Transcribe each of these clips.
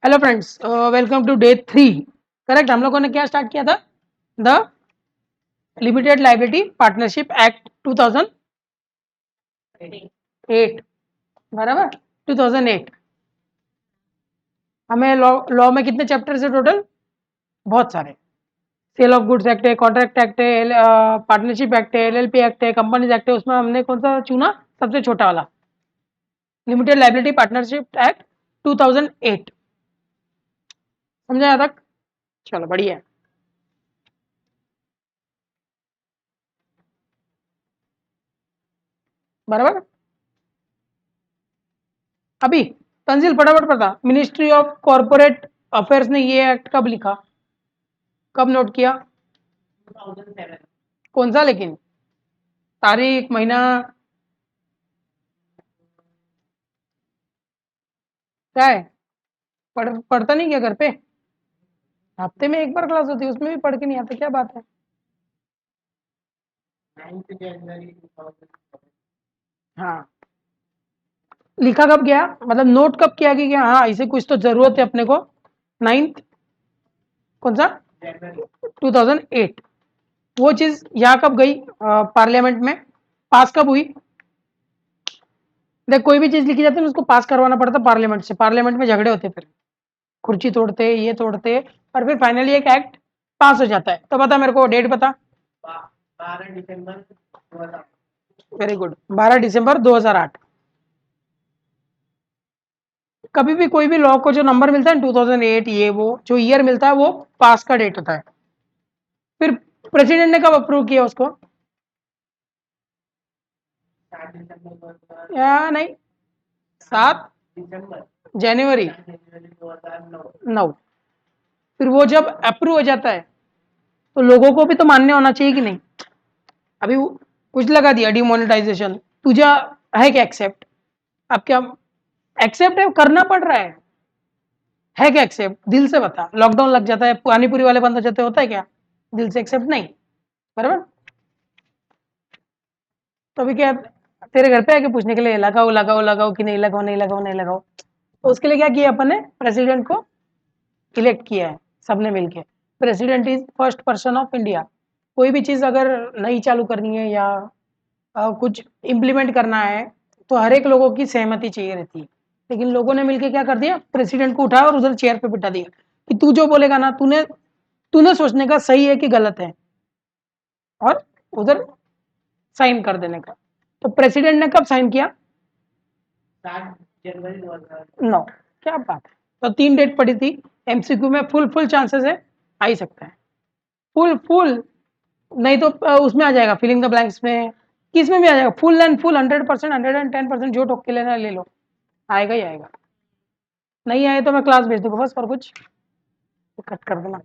Hello friends, welcome to day 3। Correct, हम लोगों ने क्या स्टार्ट किया था? The limited liability partnership act 2008। बराबर, 2008। हमें लॉ में कितने चैप्टर है टोटल? बहुत सारे। सेल ऑफ गुड्स एक्ट है, कॉन्ट्रैक्ट एक्ट है, पार्टनरशिप एक्ट है, एलएलपी एक्ट है, कंपनीज एक्ट है। उसमें हमने कौन सा चुना? सबसे छोटा वाला, लिमिटेड लाइबिलिटी पार्टनरशिप एक्ट 2008। समझा यहाँ तक? चलो बढ़िया है। बराबर। अभी तंजील फटाफट पता, मिनिस्ट्री ऑफ कॉरपोरेट अफेयर्स ने ये एक्ट कब लिखा, कब नोट किया? 2007। कौन सा लेकिन? तारीख, महीना? क्या है? पढ़ता नहीं क्या घर पे? हफ्ते में एक बार क्लास होती है, उसमें भी पढ़ के नहीं आता, क्या बात है? 9 जनवरी 2007। हाँ, लिखा कब गया, मतलब नोट कब किया कि हाँ इसे कुछ तो जरूरत है अपने को? 9, कौन सा? 2008। वो चीज यहाँ कब गई पार्लियामेंट में, पास कब हुई? देख, कोई भी चीज लिखी जाती है उसको पास करवाना पड़ता है पार्लियामेंट से। पार्लियामेंट में झगड़े होते, फिर कुर्सी तोड़ते, ये तोड़ते, और फिर फाइनली एक एक्ट पास हो जाता है। तो बता मेरे को डेट बता। 12 दिसंबर 2008। वेरी गुड, 12 दिसंबर 2008। कभी भी कोई भी लॉ को जो नंबर मिलता है 2008, ये वो जो ईयर मिलता है वो पास का डेट होता है। फिर प्रेसिडेंट ने कब अप्रूव किया उसको? 7 दिसंबर या नहीं, 7 जनवरी 2009। फिर वो जब अप्रूव हो जाता है तो लोगों को भी तो मान्य होना चाहिए कि नहीं? अभी कुछ लगा दिया डिमोनेटाइजेशन, तुझे है क्या एक्सेप्ट? अब क्या एक्सेप्ट है, करना पड़ रहा है क्या एक्सेप्ट? दिल से बता। लॉकडाउन लग जाता है, पानीपुरी वाले बंद हो जाते, होता है क्या? दिल से एक्सेप्ट नहीं। बराबर। तो अभी क्या, तेरे घर पे आके पूछने के लिए लगाओ लगाओ लगाओ कि नहीं लगाओ, नहीं लगाओ, नहीं लगाओ। तो उसके लिए क्या किया अपन ने? प्रेसिडेंट को इलेक्ट किया है सबने मिलके। President is first person of India. कोई भी चीज अगर नई चालू करनी है या कुछ इम्प्लीमेंट करना है तो हर एक लोगों की सहमति चाहिए रहती है। लेकिन लोगों ने मिलकर क्या कर दिया, प्रेसिडेंट को उठाया और उधर चेयर पे बिठा दिया कि तू जो बोलेगा ना, तूने तूने सोचने का सही है कि गलत है, और उधर साइन कर देने का। तो प्रेसिडेंट ने कब साइन किया? 7 जनवरी 2009। क्या बात है। तो 3 डेट पड़ी थी। एमसीक्यू में फुल फुल चांसेस है, आ ही सकता है। फुल फुल नहीं तो उसमें आ जाएगा, फिलिंग द ब्लैंक्स में, किस में भी आ जाएगा। फुल एंड फुल, 100%, 110%, जो टोक के लेना ले लो, आएगा ही आएगा। नहीं आए तो मैं क्लास भेज दूंगा बस, और कुछ। कट कर देना,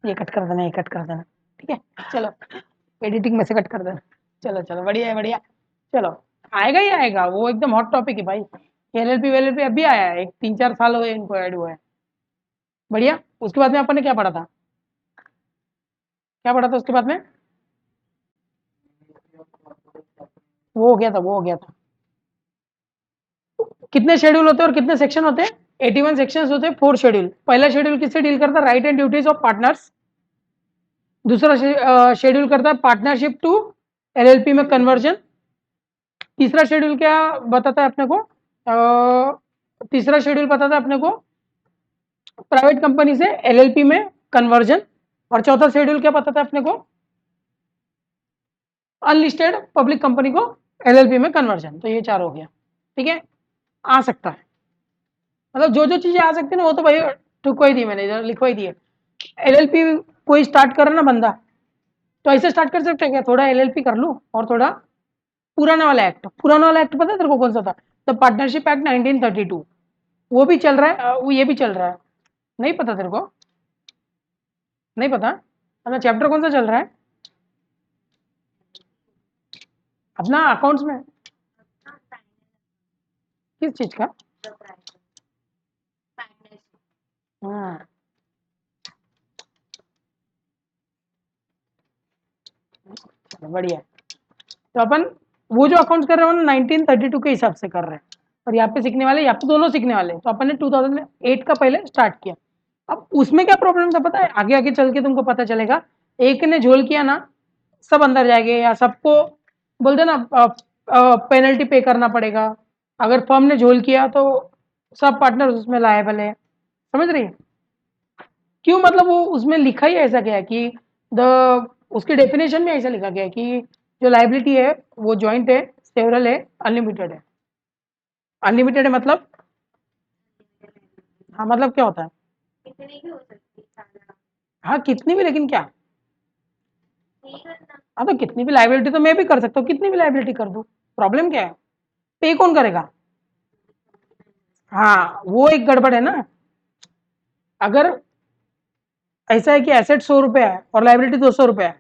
ये कट कर देना, ये कट कर देना, ठीक है? चलो, एडिटिंग में से कट कर देना। चलो चलो, बढ़िया है, बढ़िया। चलो, आएगा ही आएगा, वो एकदम हॉट टॉपिक है भाई। एलएलपी वेलएलपी अभी आया है, एक 3-4 साल हुए इनको ऐड हुआ है। बढ़िया। उसके बाद में अपन ने क्या पढ़ा था? क्या पढ़ा था उसके बाद में? वो हो गया था, वो हो गया था। कितने शेड्यूल होते हैं और कितने सेक्शन होते हैं? 81 सेक्शंस होते हैं, 4 शेड्यूल। पहला शेड्यूल किससे डील करता है? Right and duties of partners. दूसरा शेड्यूल करता है पार्टनरशिप टू एलएलपी में कन्वर्जन। तीसरा शेड्यूल क्या बताता है अपने को? तीसरा शेड्यूल बताता है अपने को प्राइवेट कंपनी से एलएलपी में कन्वर्जन। और चौथा शेड्यूल क्या बताता है अपने को? अनलिस्टेड पब्लिक कंपनी को एलएलपी में कन्वर्जन। तो ये 4 हो गया, ठीक है? आ सकता है, मतलब जो जो चीजें आ सकती है ना वो तो भाई ठुकवाई दी मैंने, इधर लिखवाई दी है। एलएलपी कोई स्टार्ट कर रहा ना बंदा, तो ऐसे स्टार्ट कर सकते हैं क्या? थोड़ा एलएलपी कर लूं और थोड़ा पुराना वाला एक्ट। पुराना वाला एक्ट पता है तेरे को कौन सा था? The partnership act 1932। वो भी चल रहा है, वो ये भी चल रहा है। नहीं पता तेरे को? नहीं पता? अपना चैप्टर कौन सा चल रहा है अपना अकाउंट्स में? किस चीज का? हाँ, बढ़िया। तो अपन वो जो अकाउंट कर रहे हो ना 1932 के हिसाब से कर रहे हैं। और यहाँ पे सीखने वाले, यहाँ पे दोनों सीखने वाले। तो अपन ने 2008 का पहले स्टार्ट किया। अब उसमें क्या प्रॉब्लम था पता है, आगे आगे चल के तुमको पता चलेगा। एक ने झोल किया ना, सब अंदर जाएंगे, या सबको बोलते ना पेनल्टी पे करना पड़ेगा। अगर फर्म ने झोल किया तो सब पार्टनर उसमें लायबल है। समझ रही है क्यों? मतलब वो उसमें लिखा ही ऐसा गया है कि द उसके डेफिनेशन में ऐसा लिखा गया है कि जो लाइबिलिटी है वो जॉइंट है, सेवरल है, अनलिमिटेड है। अनलिमिटेड है मतलब, हाँ मतलब क्या होता है? कितनी भी हो सकती है सारा। हाँ कितनी भी, लेकिन क्या? हाँ तो कितनी भी लाइबिलिटी तो मैं भी कर सकता हूँ, कितनी भी लाइबिलिटी कर दूँ, प्रॉब्लम क्या है? पे कौन करेगा? हाँ वो एक गड़बड़ है ना। अगर ऐसा है कि एसेट 100 रुपये है और लाइबिलिटी 200 रुपये है,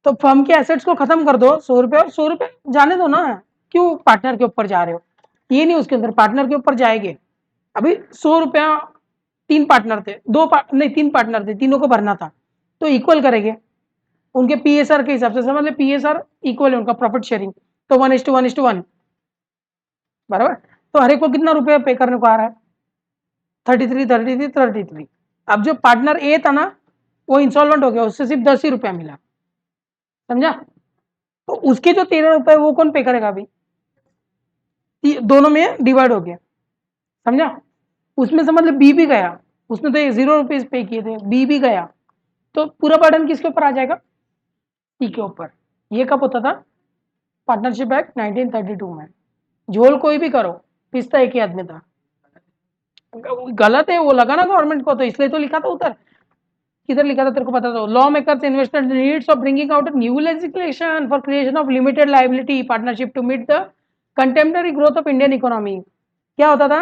तो फर्म के एसेट्स को खत्म कर दो, 100 रुपये और 100 रुपये जाने दो ना। क्यों पार्टनर के ऊपर जा रहे हो? ये नहीं, उसके अंदर पार्टनर के ऊपर जाएंगे। अभी 100 रुपया, तीन पार्टनर थे, नहीं तीन पार्टनर थे, तीनों को भरना था, तो इक्वल करेंगे उनके पीएसआर के हिसाब से। समझ ले पीएसआर इक्वल है उनका, प्रॉफिट शेयरिंग, तो 1:1:1 बराबर। तो हर एक को कितना रुपया पे करने को आ रहा है? 33, 33, 33। अब जो पार्टनर ए था ना, वो इंसॉल्वेंट हो गया, उससे सिर्फ 10 ही रुपया मिला। समझा? तो उसके जो 13 रुपए वो कौन पे करेगा अभी? दोनों में डिवाइड हो गया। समझा? उसमें समझ लो बी भी गया, उसने तो 0 रुपीज पे किए थे, बी भी गया, तो पूरा बर्डन किसके ऊपर आ जाएगा? सी के ऊपर। ये कब होता था? पार्टनरशिप एक्ट 1932 में। झोल कोई भी करो, पिसता एक ही आदमी था। गलत है, वो लगा ना गवर्नमेंट को, तो इसलिए तो लिखा था उधर। किधर लिखा था तेरे को पता? था law makers investment needs of bringing out new legislation for creation of limited liability partnership to meet the contemporary growth of Indian economy. क्या होता था?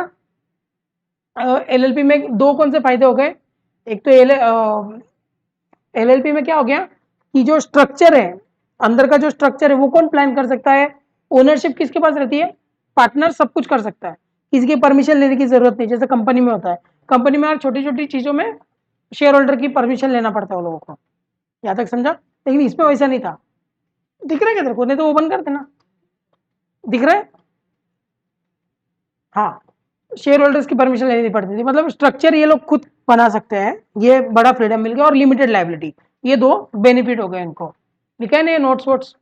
एलएलपी में दो कौन से फायदे हो गए? एक तो एलएलपी में क्या हो गया कि जो स्ट्रक्चर है, अंदर का जो स्ट्रक्चर है वो कौन प्लान कर सकता है? ओनरशिप किसके पास रहती है? पार्टनर सब कुछ कर सकता है, किसी की परमिशन लेने की जरूरत नहीं, जैसे कंपनी में होता है। कंपनी में हर छोटी छोटी चीजों में शेयर होल्डर की परमिशन लेना पड़ता है वो लोगों को। यहाँ तक समझा? लेकिन इसमें वैसा नहीं था। दिख रहा है क्या तेरे को? नहीं तो वो बंद कर देना। दिख रहा है? हाँ, शेयर होल्डर्स की परमिशन लेनी पड़ती थी, मतलब स्ट्रक्चर ये लोग खुद बना सकते हैं, ये बड़ा फ्रीडम मिल गया। और लिमिटेड लाइबिलिटी, ये दो बेनिफिट हो गए इनको। लिखा है ना ये नोट्स वोट्स?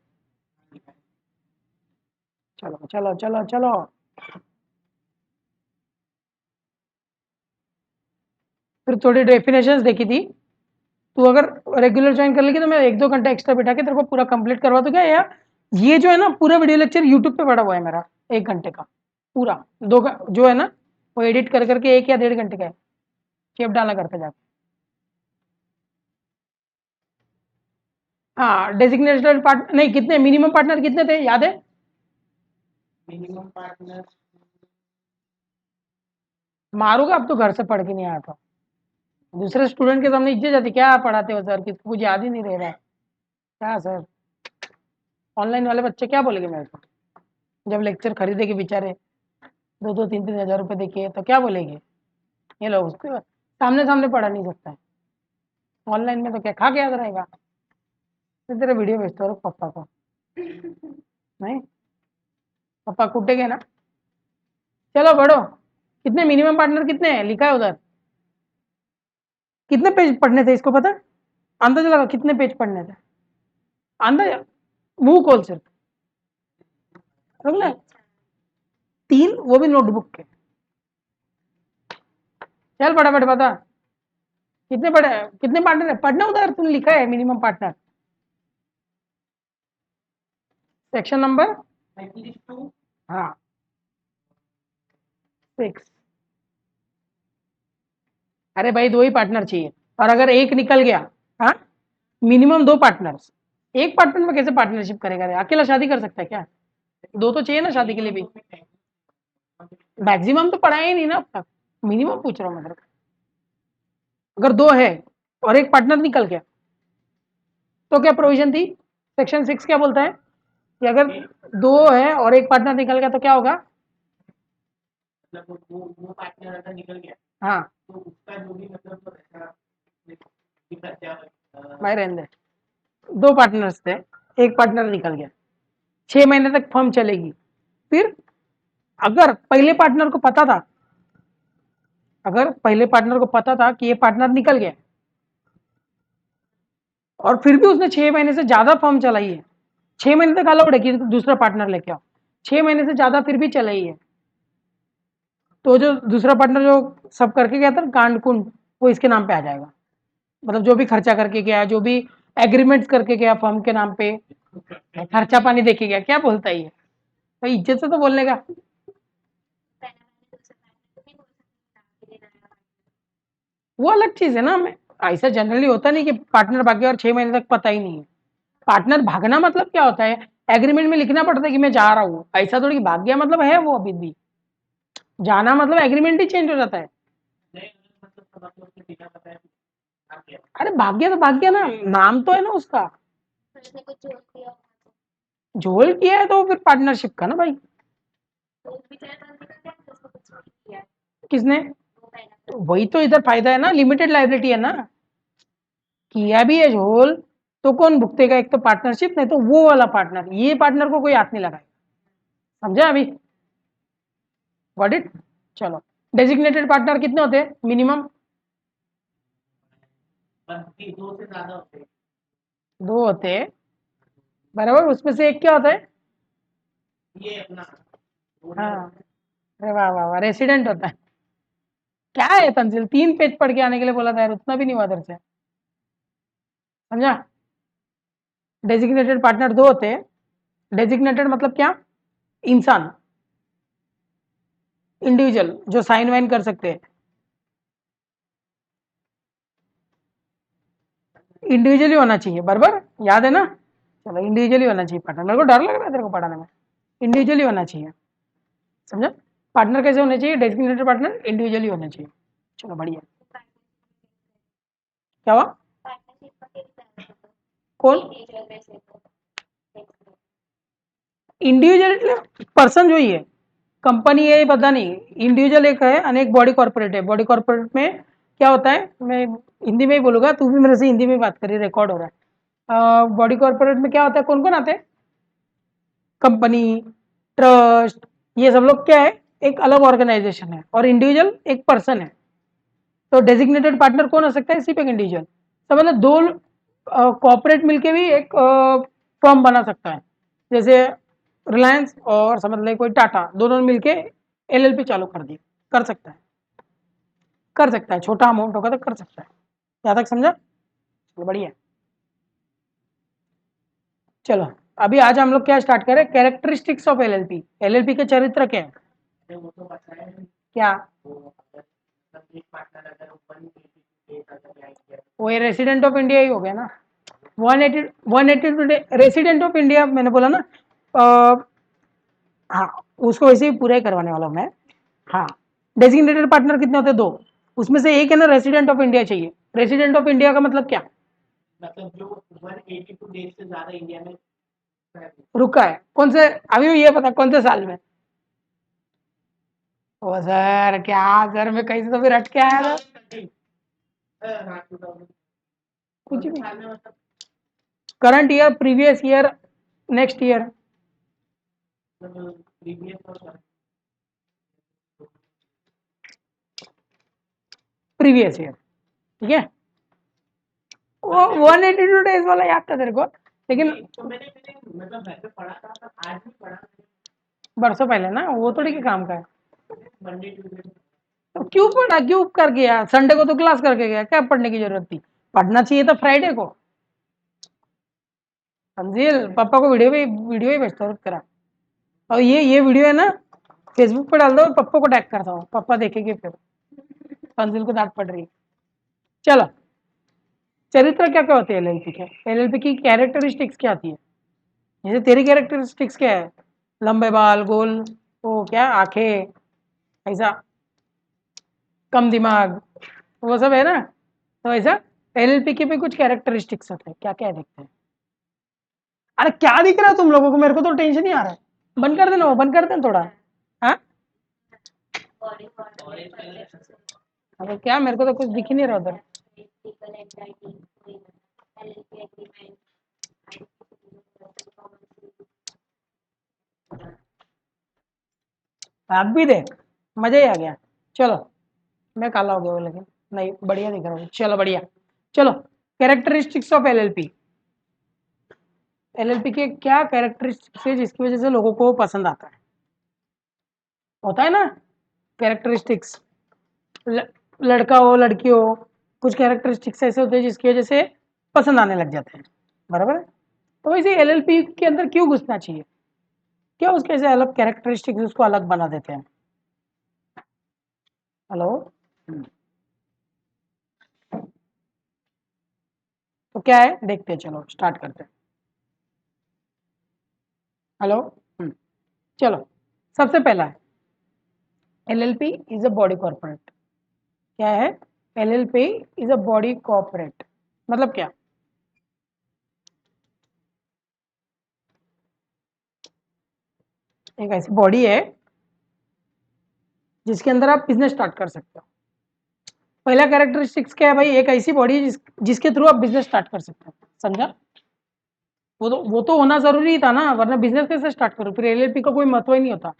चलो चलो चलो चलो। फिर थोड़ी डेफिनेशंस देखी थी। तू अगर रेगुलर ज्वाइन कर लेगी तो मैं 1-2 घंटा एक्स्ट्रा बिठा के तेरे को पूरा कंप्लीट करवा दूंगा। या ये जो है ना पूरा वीडियो लेक्चर यूट्यूब पे पड़ा हुआ है मेरा, 1 घंटे का पूरा। जो है ना वो एडिट कर करके 1 या 1.5 घंटे का है, शेप डाला करके जाके। हाँ डेजिग्नेटेड पार्टनर नहीं, कितने मिनिमम पार्टनर कितने थे याद है? मिनिमम पार्टनर मारूंगा अब तो, घर से पढ़ के नहीं आया था। दूसरे स्टूडेंट के सामने इज्जत जाती, क्या पढ़ाते हो सर, किसको कुछ याद ही नहीं रह रहा है क्या सर? ऑनलाइन वाले बच्चे क्या बोलेंगे मेरे को जब लेक्चर खरीदेंगे बेचारे, 2-2, 3-3 हज़ार रुपए देके, तो क्या बोलेंगे ये लोग? उसके सामने सामने पढ़ा नहीं सकता है, ऑनलाइन में तो क्या खा के याद रहेगा? तो तेरा वीडियो भेजता हूँ पापा को। नहीं, पापा कूटेंगे ना। चलो बढ़ो। कितने मिनिमम पार्टनर कितने हैं लिखा है उधर? कितने पेज पढ़ने थे इसको पता? अंदाजा लगा कितने पेज पढ़ने थे? अंदाजा, मुंह खोल सिर्फ। समझ? 3, वो भी नोटबुक के। चल फटाफट बता, कितने पढ़े? कितने पार्टनर है? पढ़ना उधर तुम लिखा है मिनिमम पार्टनर, सेक्शन नंबर। हाँ 6। अरे भाई 2 ही पार्टनर चाहिए, और अगर एक निकल गया, हाँ मिनिमम 2 पार्टनर्स। एक पार्टनर में कैसे पार्टनरशिप करेगा रे? अकेला शादी कर सकता है क्या? 2 तो चाहिए ना शादी के लिए भी। मैक्सिमम तो पढ़ाया ही नहीं ना अब तक, मिनिमम पूछ रहा हूँ मैं तेरे को। अगर 2 है और एक पार्टनर निकल गया तो क्या प्रोविजन थी? सेक्शन 6 क्या बोलता है कि अगर 2 है और एक पार्टनर निकल गया तो क्या होगा? मतलब वो पार्टनर अगर निकल गया हाँ तो उसका जो भी मतलब तो ऐसा खर्चा भाई रहने दे। 2 पार्टनर्स थे, एक पार्टनर निकल गया, 6 महीने तक फर्म चलेगी। फिर अगर पहले पार्टनर को पता था, अगर पहले पार्टनर को पता था कि ये पार्टनर निकल गया और फिर भी उसने 6 महीने से ज्यादा फर्म चलाई है, 6 महीने तक अलाउड है कि दूसरा पार्टनर लेके आओ, 6 महीने से ज्यादा फिर भी चलाई है, तो जो दूसरा पार्टनर जो सब करके गया था ना कांड कुंड, वो इसके नाम पे आ जाएगा। मतलब जो भी खर्चा करके गया, जो भी एग्रीमेंट्स करके गया फर्म के नाम पे, खर्चा पानी देके गया, क्या बोलता है ये भाई, इज्जत से तो बोलने का। वो अलग चीज है ना, हमें ऐसा जनरली होता नहीं कि पार्टनर भाग गया और 6 महीने तक पता ही नहीं है। पार्टनर भागना मतलब क्या होता है, एग्रीमेंट में लिखना पड़ता है कि मैं जा रहा हूँ, ऐसा थोड़ी कि भाग गया मतलब है वो अभी भी, जाना मतलब एग्रीमेंट ही चेंज हो जाता है। नहीं मतलब समझ लो उसने बिना बताए भाग गया। अरे भाग गया ना, नाम तो है ना उसका, उसने कुछ जोड़ दिया झोल किया है तो फिर पार्टनरशिप का ना भाई। तो उस बेचारे बंदे का क्या था, उसको कुछ नहीं किया किसने, वो पहला तो वही तो इधर फायदा है ना, लिमिटेड लाइबिलिटी है ना, किया भी है झोल तो कौन भुगतेगा, एक तो पार्टनरशिप, नहीं तो वो वाला पार्टनर, ये पार्टनर को कोई हाथ नहीं लगाएगा, समझा अभी, गॉट इट। चलो, डेजिग्नेटेड पार्टनर कितने होते हैं मिनिमम, बंदी 2 से ज्यादा होते हैं। 2 होते हैं बराबर, उसमें से एक क्या होता है, ये अपना हाँ, अरे वाह वाह वाह, रेसिडेंट होता है। क्या है तंजिल, 3 पेज पढ़ के आने के लिए बोला था यार, उतना भी नहीं हुआ इधर से, समझा। डेजिग्नेटेड पार्टनर 2 होते हैं, डेजिग्नेटेड मतलब क्या, इंसान, इंडिविजुअल जो साइन वाइन कर सकते हैं, इंडिविजुअली होना चाहिए, बराबर याद है ना। चलो इंडिविजुअली होना चाहिए पार्टनर, मेरे को डर लग रहा है तेरे को पढ़ाने में, इंडिविजुअली होना चाहिए, समझा। पार्टनर कैसे होने चाहिए, डेजिग्नेटेड पार्टनर इंडिविजुअली होना चाहिए। चलो बढ़िया, क्या हुआ, पार्टनरशिप का क्या विचार है, कौन, इंडिविजुअल में से तो इंडिविजुअल पर्सन जो ही है, कंपनी है पता नहीं, इंडिविजुअल एक है, अनेक बॉडी कॉर्पोरेट है, बॉडी कॉर्पोरेट में क्या होता है, मैं हिंदी में ही बोलूंगा, तू भी मेरे से हिंदी में बात करी, रिकॉर्ड हो रहा है। बॉडी कॉर्पोरेट में क्या होता है, कौन कौन आते हैं, कंपनी, ट्रस्ट, ये सब लोग क्या है, एक अलग ऑर्गेनाइजेशन है, और इंडिविजुअल एक पर्सन है। तो डेजिग्नेटेड पार्टनर कौन हो सकता है, सिर्फ एक इंडिविजुअल, तो मतलब 2 कॉर्पोरेट मिलके भी एक फर्म बना सकता है, जैसे रिलायंस और समझ ले कोई टाटा, दोनों मिलके एलएलपी चालू कर दी, कर सकता है, कर सकता है, छोटा अमाउंट होगा तो कर सकता है, यहाँ तक समझा, चलो बढ़िया। चलो अभी आज हम लोग क्या स्टार्ट करें, कैरेक्टरिस्टिक्स ऑफ एलएलपी, एलएलपी के चरित्र क्या है, अरे वो तो बताया नहीं। क्या, वो अगर मतलब एक पार्टनर अगर ऊपर ही देता था क्या किया। वो ये रेसिडेंट ऑफ इंडिया ही हो गया ना, 180 रेसिडेंट ऑफ इंडिया मैंने बोला ना, हाँ, उसको वैसे ही पूरा ही करवाने वाला हूँ मैं। हाँ, डेजिग्नेटेड पार्टनर कितने होते हैं, 2, उसमें से एक है ना रेसिडेंट ऑफ इंडिया चाहिए, रेसिडेंट ऑफ इंडिया का मतलब क्या, मतलब जो 182 डेज से ज्यादा इंडिया में रुका है, कौन से, अभी भी ये पता कौन से साल में, ओ सर क्या सर, मैं कहीं से तो भी रट के आया था, कुछ भी, मतलब current year, previous year, next year, previous और प्रीवियस ईयर, ठीक है। वो 182 डेज वाला याद था तेरे को, लेकिन तो मैंने मतलब वैसे पढ़ा था पर आज भी पढ़ा बरसों पहले ना, वो थोड़ी के काम का है, मंडे ट्यूजडे। तो क्यों पढ़ा, क्यों कर गया, संडे को तो क्लास करके गया, क्या पढ़ने की जरूरत थी, पढ़ना चाहिए था फ्राइडे को। तंजील पापा को वीडियो ही भेजता हूँ तेरा, और ये वीडियो है ना, फेसबुक पे डाल दो, पापा को टैग करता हूँ, पापा देखेंगे फिर तंजील को डांट पड़ रही है। चलो, चरित्र क्या क्या होते हैं एलएलपी के, एलएलपी की कैरेक्टरिस्टिक्स क्या आती है, जैसे तेरी कैरेक्टरिस्टिक्स क्या है, लंबे बाल, गोल, वो क्या आंखें, ऐसा, कम दिमाग, वो सब है ना, तो ऐसा एलएलपी के भी कुछ कैरेक्टरिस्टिक्स होते हैं, क्या क्या देखते हैं। अरे क्या दिख रहा है तुम लोगों को, मेरे को तो टेंशन ही आ रहा है, बंद कर देना, वो बंद कर देना थोड़ा, हाँ, बॉडी ऑरेंज कलर अरे क्या, मेरे को तो कुछ दिख ही नहीं रहा उधर, लीगल एंटिटी एलएलपी एग्रीमेंट आप भी दे, मजा ही आ गया। चलो, मैं काला हो गया हूँ, लेकिन नहीं, बढ़िया दिख रहा हूँ। चलो बढ़िया। चलो, कैरेक्टरिस्टिक्स ऑफ एलएलपी। एलएलपी के क्या कैरेक्टरिस्टिक्स है जिसकी वजह से लोगों को पसंद आता है? होता है ना कैरेक्टरिस्टिक्स, लड़का हो लड़की हो, कुछ कैरेक्टरिस्टिक्स ऐसे होते हैं जिसकी वजह से पसंद आने लग जाते हैं, बराबर है? तो वैसे एलएलपी के अंदर क्यों घुसना चाहिए? क्या उसके ऐसे अलग कैरेक्टरिस्टिक्स उसको अलग बना देते हैं? हेलो, तो क्या है देखते हैं, चलो स्टार्ट करते हैं। हेलो, चलो, सबसे पहला है LLP is a body corporate. क्या है? LLP is a body corporate मतलब क्या? एक ऐसी बॉडी है जिसके अंदर आप बिजनेस स्टार्ट कर सकते हो। पहला कैरेक्टरिस्टिक्स क्या है भाई? एक ऐसी बॉडी है जिसके थ्रू आप बिजनेस स्टार्ट कर सकते हो। समझा? वो तो होना जरूरी था ना, वरना बिजनेस कैसे स्टार्ट करो? फिर एलएलपी का कोई महत्व ही नहीं होता।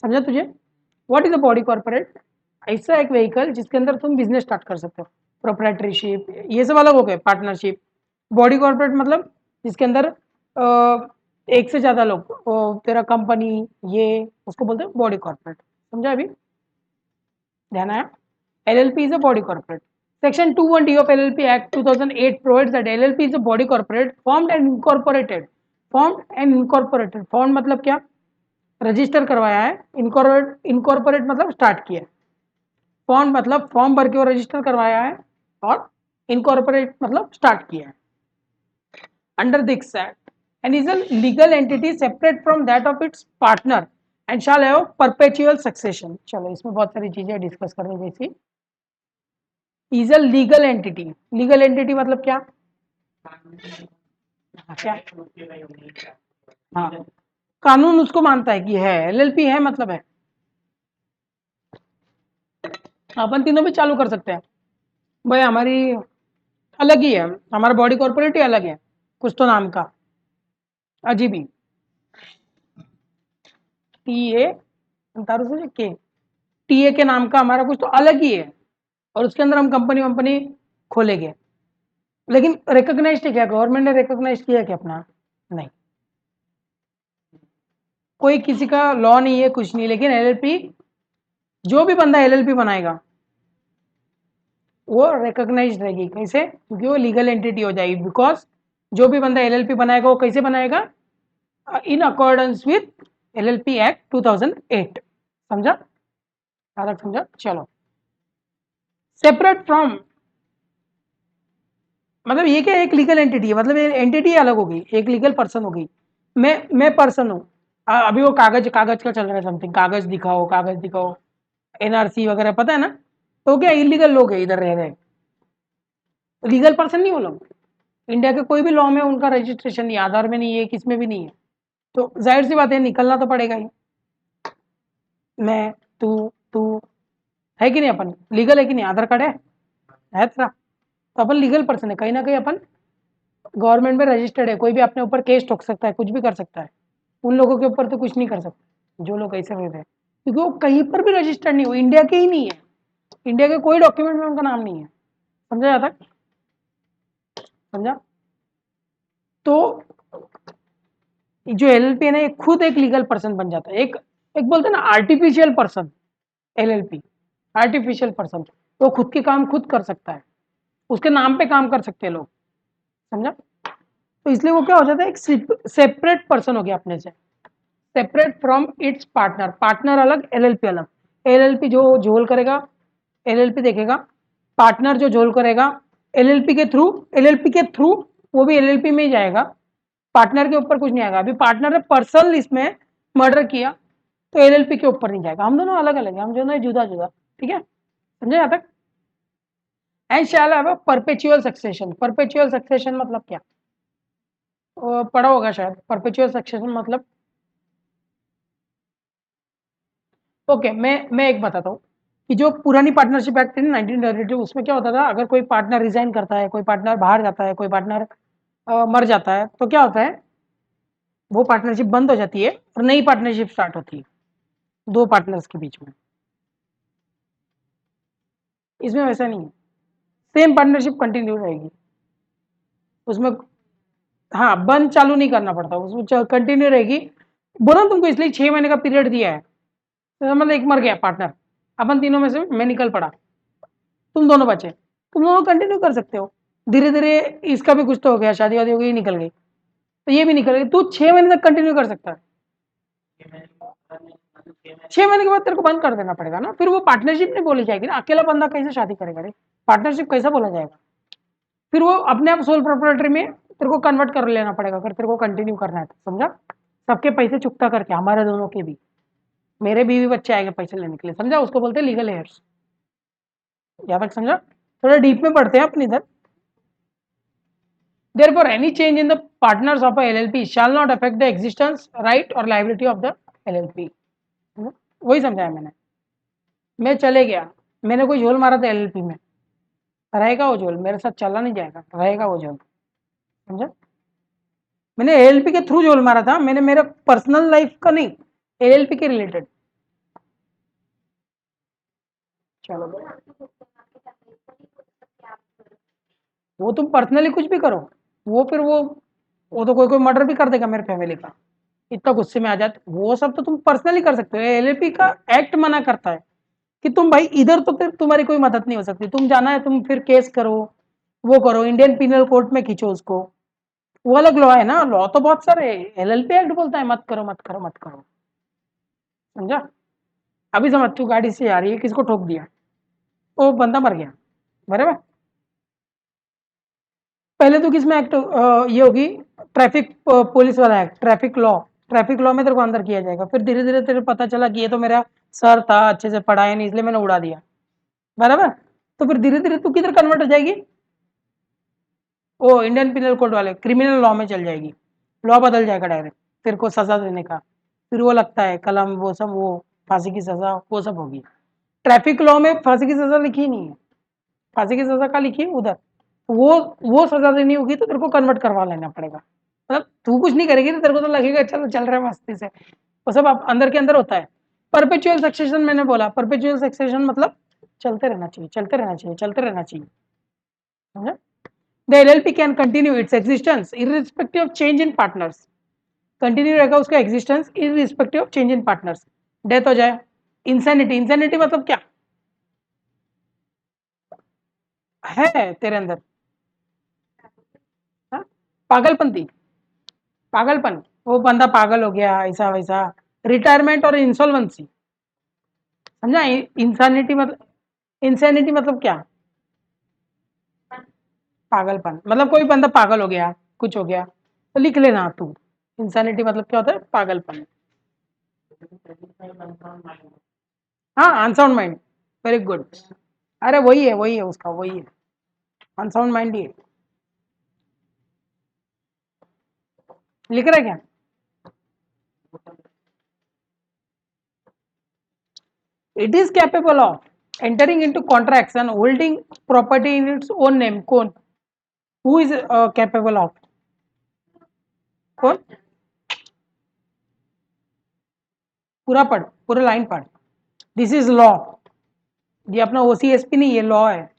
समझा तुझे? What is a body corporate? ऐसा एक व्हीकल जिसके अंदर तुम बिजनेस स्टार्ट कर सकते हो। प्रोप्राइटरीशिप ये सब अलग हो गए, पार्टनरशिप। बॉडी कॉर्पोरेट मतलब जिसके अंदर एक से ज्यादा लोग, तेरा कंपनी, ये उसको बोलते हैं बॉडी कॉर्पोरेट। समझा अभी? ध्यान आया? LLP is a body corporate. Section 21D of LLP Act 2008 provides that LLP is a body corporate formed and incorporated. Formed and incorporated. Formed मतलब क्या? रजिस्टर करवाया है। इनकॉर्पोरेट मतलब स्टार्ट किया है। फॉर्म मतलब फॉर्म भर के वो रजिस्टर करवाया है, और इनकॉर्पोरेट मतलब स्टार्ट किया है under this act, and is a legal entity separate from that of its partner and shall have perpetual succession. चलो, इसमें बहुत सारी चीजें डिस्कस करने जैसी। Is a legal entity. Legal entity मतलब क्या? क्या? हाँ, कानून उसको मानता है कि है, एलएलपी है मतलब है। अपन तीनों भी चालू कर सकते हैं भाई, हमारी अलग ही है, हमारा बॉडी कॉर्पोरेट ही अलग है, कुछ तो नाम का अजीब ही, टीए, तारू से के, टीए के नाम का हमारा कुछ तो अलग ही है, और उसके अंदर हम कंपनी वंपनी खोलेंगे। लेकिन रिकॉग्नाइज्ड है क्या? गवर्नमेंट ने रिकॉग्नाइज किया क्या अपना? नहीं, कोई किसी का लॉ नहीं है, कुछ नहीं। लेकिन एलएलपी, जो भी बंदा एलएलपी बनाएगा वो रिकॉग्नाइज रहेगी। कैसे? क्योंकि वो लीगल एंटिटी हो जाएगी। बिकॉज जो भी बंदा एलएलपी बनाएगा वो कैसे बनाएगा? In accordance with LLP act 2008। समझा? अलग समझा? चलो, सेपरेट फ्रॉम मतलब ये क्या? एक लीगल एंटिटी है, मतलब एंटिटी अलग होगी, एक लीगल पर्सन होगी। मैं पर्सन हूँ। अभी वो कागज कागज का चल रहा है, समथिंग, कागज दिखाओ, कागज दिखाओ, एनआरसी वगैरह, पता है ना? तो क्या इलीगल लोग है इधर रह रहे, लीगल पर्सन नहीं वो लोग। इंडिया के कोई भी लॉ में उनका रजिस्ट्रेशन नहीं, आधार में नहीं है, किसमें भी नहीं है। तो जाहिर सी बात है, निकलना तो पड़ेगा ही। मैं, तू, तू है कि नहीं? अपन लीगल है कि नहीं? आधार कार्ड है तेरा, तो अपन लीगल पर्सन है। कहीं ना कहीं अपन गवर्नमेंट में रजिस्टर्ड है। कोई भी अपने ऊपर केस ठोक सकता है, कुछ भी कर सकता है। उन लोगों के ऊपर तो कुछ नहीं कर सकता जो लोग ऐसे रहते हैं, क्योंकि वो कहीं पर भी रजिस्टर्ड नहीं, वो इंडिया के ही नहीं है। इंडिया के कोई डॉक्यूमेंट में उनका नाम नहीं है। समझा जाता? समझा? तो जो एलएलपी है ना, ये खुद एक लीगल पर्सन बन जाता है। एक एक बोलते हैं ना artificial person, LLP artificial person. वो खुद के काम खुद कर सकता है, उसके नाम पे काम कर सकते हैं लोग। समझा? तो इसलिए वो क्या हो जाता है? एक सेपरेट पर्सन हो गया अपने से, separate from its partner. Partner अलग, एलएलपी अलग। एलएलपी जो झोल करेगा एलएलपी देखेगा, पार्टनर जो झोल करेगा एलएलपी के थ्रू, एलएलपी के थ्रू वो भी एलएलपी में ही जाएगा, पार्टनर के ऊपर कुछ नहीं आएगा। अभी पार्टनर ने पर्सनल इसमें मर्डर किया तो एलएलपी के ऊपर नहीं जाएगा। हम दोनों अलग अलग हैं, हम दोनों जुदा जुदा। ठीक है? समझे यहाँ तक? And shall have a perpetual succession. Perpetual succession मतलब क्या? पढ़ा होगा शायद। परपेचुअल सक्सेशन मतलब, ओके, मैं एक बताता हूँ कि जो पुरानी पार्टनरशिप एक्ट थी 1932, उसमें क्या होता था? अगर कोई पार्टनर रिजाइन करता है, कोई पार्टनर बाहर जाता है, कोई पार्टनर मर जाता है, तो क्या होता है? वो पार्टनरशिप बंद हो जाती है और नई पार्टनरशिप स्टार्ट होती है। दो पार्टनर्स के बीच में। इसमें वैसा नहीं है, सेम पार्टनरशिप कंटिन्यू रहेगी उसमें। हाँ, बंद चालू नहीं करना पड़ता, उसमें कंटिन्यू रहेगी। बोला तुमको इसलिए 6 महीने का पीरियड दिया है, तो मतलब एक मर गया पार्टनर, अपन तीनों में से मैं निकल पड़ा, तुम दोनों बचे, तुम दोनों कंटिन्यू कर सकते हो। धीरे धीरे इसका भी कुछ तो हो गया, शादी वादी हो गई, निकल गई, तो ये भी निकल गई, तू 6 महीने तक कंटिन्यू कर सकता है। 6 महीने के बाद तेरे को बंद कर देना पड़ेगा ना, फिर वो पार्टनरशिप नहीं बोली जाएगी ना। अकेला बंदा कैसे शादी करेगा रे, पार्टनरशिप कैसा बोला जाएगा? फिर वो अपने आप सोल प्रोप्राइटरी में तेरे को कन्वर्ट कर लेना पड़ेगा अगर तेरे को कंटिन्यू करना है तो, समझा? सबके पैसे चुकता करके, हमारे दोनों के भी, मेरे बीवी बच्चे आएंगे पैसे लेने के लिए, समझा? उसको बोलते हैं लीगल हेयर्स। यहाँ तक समझा? थोड़ा डीप में पढ़ते हैं अपन इधर। Therefore, any change in the partners of a LLP shall not affect the existence, right or liability of the LLP. वही समझाया मैंने। मैं चले गया, मैंने कोई झोल मारा था LLP में, रहेगा वो झोल, मेरे साथ चला नहीं जाएगा, रहेगा वो झोल, समझा? मैंने LLP के थ्रू झोल मारा था, मैंने मेरा पर्सनल लाइफ का नहीं, LLP के रिलेटेड। चलो, वो तुम पर्सनली कुछ भी करो, वो फिर वो तो कोई कोई मर्डर भी कर देगा मेरे फैमिली का, इतना गुस्से में आ जाते, वो सब तो तुम पर्सनली कर सकते हो। LLP का एक्ट मना करता है कि तुम भाई इधर तो फिर तुम्हारी कोई मदद नहीं हो सकती, तुम जाना है तुम फिर केस करो, वो करो, इंडियन पिनल कोड में खींचो उसको, वो अलग लॉ है ना, लॉ तो बहुत सारे। LLP एक्ट बोलता है मत करो मत करो मत करो, समझा? अभी समझ, तू गाड़ी से आ रही है, किसको ठोक दिया, वो बंदा मर गया, बराबर? पहले तो किसमें एक्ट ये होगी, ट्रैफिक पुलिस वाला एक्ट, ट्रैफिक लॉ में तेरे को अंदर किया जाएगा। फिर धीरे धीरे तेरे पता चला कि ये तो मेरा सर था, अच्छे से पढ़ाया नहीं इसलिए मैंने उड़ा दिया, बराबर? तो फिर धीरे धीरे तू किधर कन्वर्ट हो जाएगी, वो इंडियन पिनल कोड वाले क्रिमिनल लॉ में चल जाएगी, लॉ बदल जाएगा डायरेक्ट तेरे को सजा देने का। फिर वो लगता है कलम, वो सब, वो फांसी की सजा, वो सब होगी। ट्रैफिक लॉ में फांसी की सजा लिखी नहीं है, फांसी की सजा का लिखी है उधर, वो सजा देनी होगी तो तेरे को कन्वर्ट करवा लेना पड़ेगा। मतलब तू कुछ नहीं करेगी तो तेरे को तो लगेगा चलो चल रहा है मस्ती से, वो सब आप अंदर के अंदर होता है। परपेचुअल सक्सेशन मैंने बोला, परपेचुअल सक्सेशन मतलब चलते रहना चाहिए, चलते रहना चाहिए, चलते रहना चाहिए, समझा? The LLP can continue its existence irrespective of change in partners, continue रहेगा उसका existence irrespective of change in partners. Death हो जाए, इंसैनिटी, इंसैनिटी मतलब क्या है तेरे अंदर? हाँ? पागलपंती, पागलपन, वो बंदा पागल हो गया, ऐसा वैसा। रिटायरमेंट और इंसॉल्वेंसी, समझा? इंसैनिटी मतलब क्या? पागलपन, मतलब कोई बंदा पागल हो गया, कुछ हो गया, तो लिख लेना तू, इंसैनिटी मतलब क्या होता है? पागलपन। हाँ, अनसाउंड माइंड, वेरी गुड। अरे वही है उसका, वही है, अनसाउंड माइंड ही है। लिख रहा है क्या? It is capable of entering into contracts and holding property in its own name. कौन? Who is capable of? कौन? पूरा पढ़, पूरा लाइन पढ़। दिस इज लॉ, ये अपना OCSP नहीं, ये लॉ है,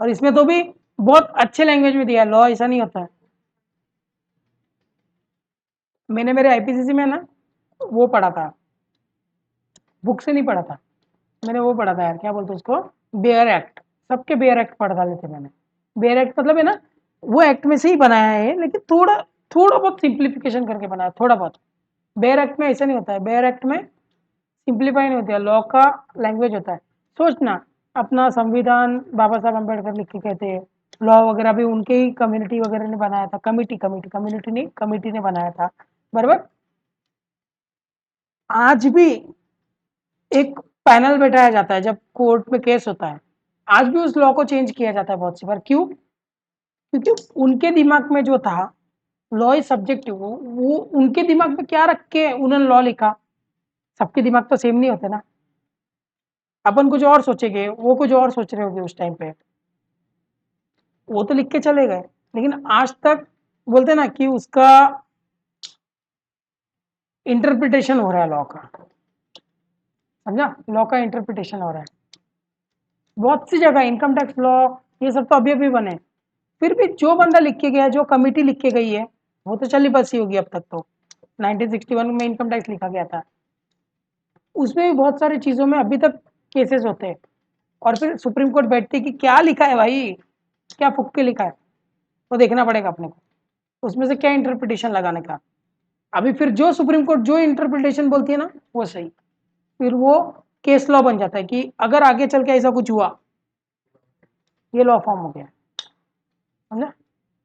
और इसमें तो भी बहुत अच्छे लैंग्वेज में दिया है लॉ, ऐसा नहीं होता है। मैंने मेरे IPCC में ना वो पढ़ा था, बुक से नहीं पढ़ा था, मैंने वो पढ़ा था यार, क्या बोलते उसको, बेयर एक्ट। सबके बेयर एक्ट पढ़ डाले थे मैंने। बेयर एक्ट मतलब है ना, वो एक्ट में से ही बनाया है, लेकिन थोड़ा थोड़ा बहुत सिंप्लीफिकेशन करके बनाया, थोड़ा बहुत। बेयर एक्ट में ऐसा नहीं होता है, बेयर एक्ट में सिंप्लीफाई नहीं होती है, लॉ का लैंग्वेज होता है। सोचना, अपना संविधान बाबा साहब अम्बेडकर लिख के कहते हैं, लॉ वगैरह भी उनके ही कम्युनिटी वगैरह ने बनाया था, कम्युनिटी नहीं, कमिटी ने बनाया था, बराबर? आज भी एक पैनल बैठाया जाता है जब कोर्ट में केस होता है, आज भी उस लॉ को चेंज किया जाता है बहुत सी बार। क्यों? क्योंकि उनके दिमाग में जो था, लॉ इज सब्जेक्टिव, वो उनके दिमाग में क्या रख के उन्होंने लॉ लिखा। सबके दिमाग तो सेम नहीं होते ना, अपन कुछ और सोचेंगे, वो कुछ और सोच रहे होंगे उस टाइम पे, वो तो लिख के चले गए, लेकिन आज तक बोलते ना कि उसका इंटरप्रिटेशन हो रहा है लॉ का। समझा, लॉ का इंटरप्रिटेशन हो रहा है बहुत सी जगह, इनकम टैक्स लॉ ये सब तो अभी अभी बने, फिर भी जो बंदा लिख के गया, जो कमिटी लिख के गई है, वो तो चली बसी होगी अब तक। तो 1961 में इनकम टैक्स लिखा गया था, उसमें भी बहुत सारी चीज़ों में अभी तक केसेस होते हैं, और फिर सुप्रीम कोर्ट बैठती है कि क्या लिखा है भाई, क्या फुक के लिखा है, तो देखना पड़ेगा अपने को उसमें से क्या इंटरप्रिटेशन लगाने का। अभी फिर जो सुप्रीम कोर्ट जो इंटरप्रिटेशन बोलती है ना वो सही, फिर वो केस लॉ बन जाता है कि अगर आगे चल के ऐसा कुछ हुआ, ये लॉ फॉर्म हो गया, समझा।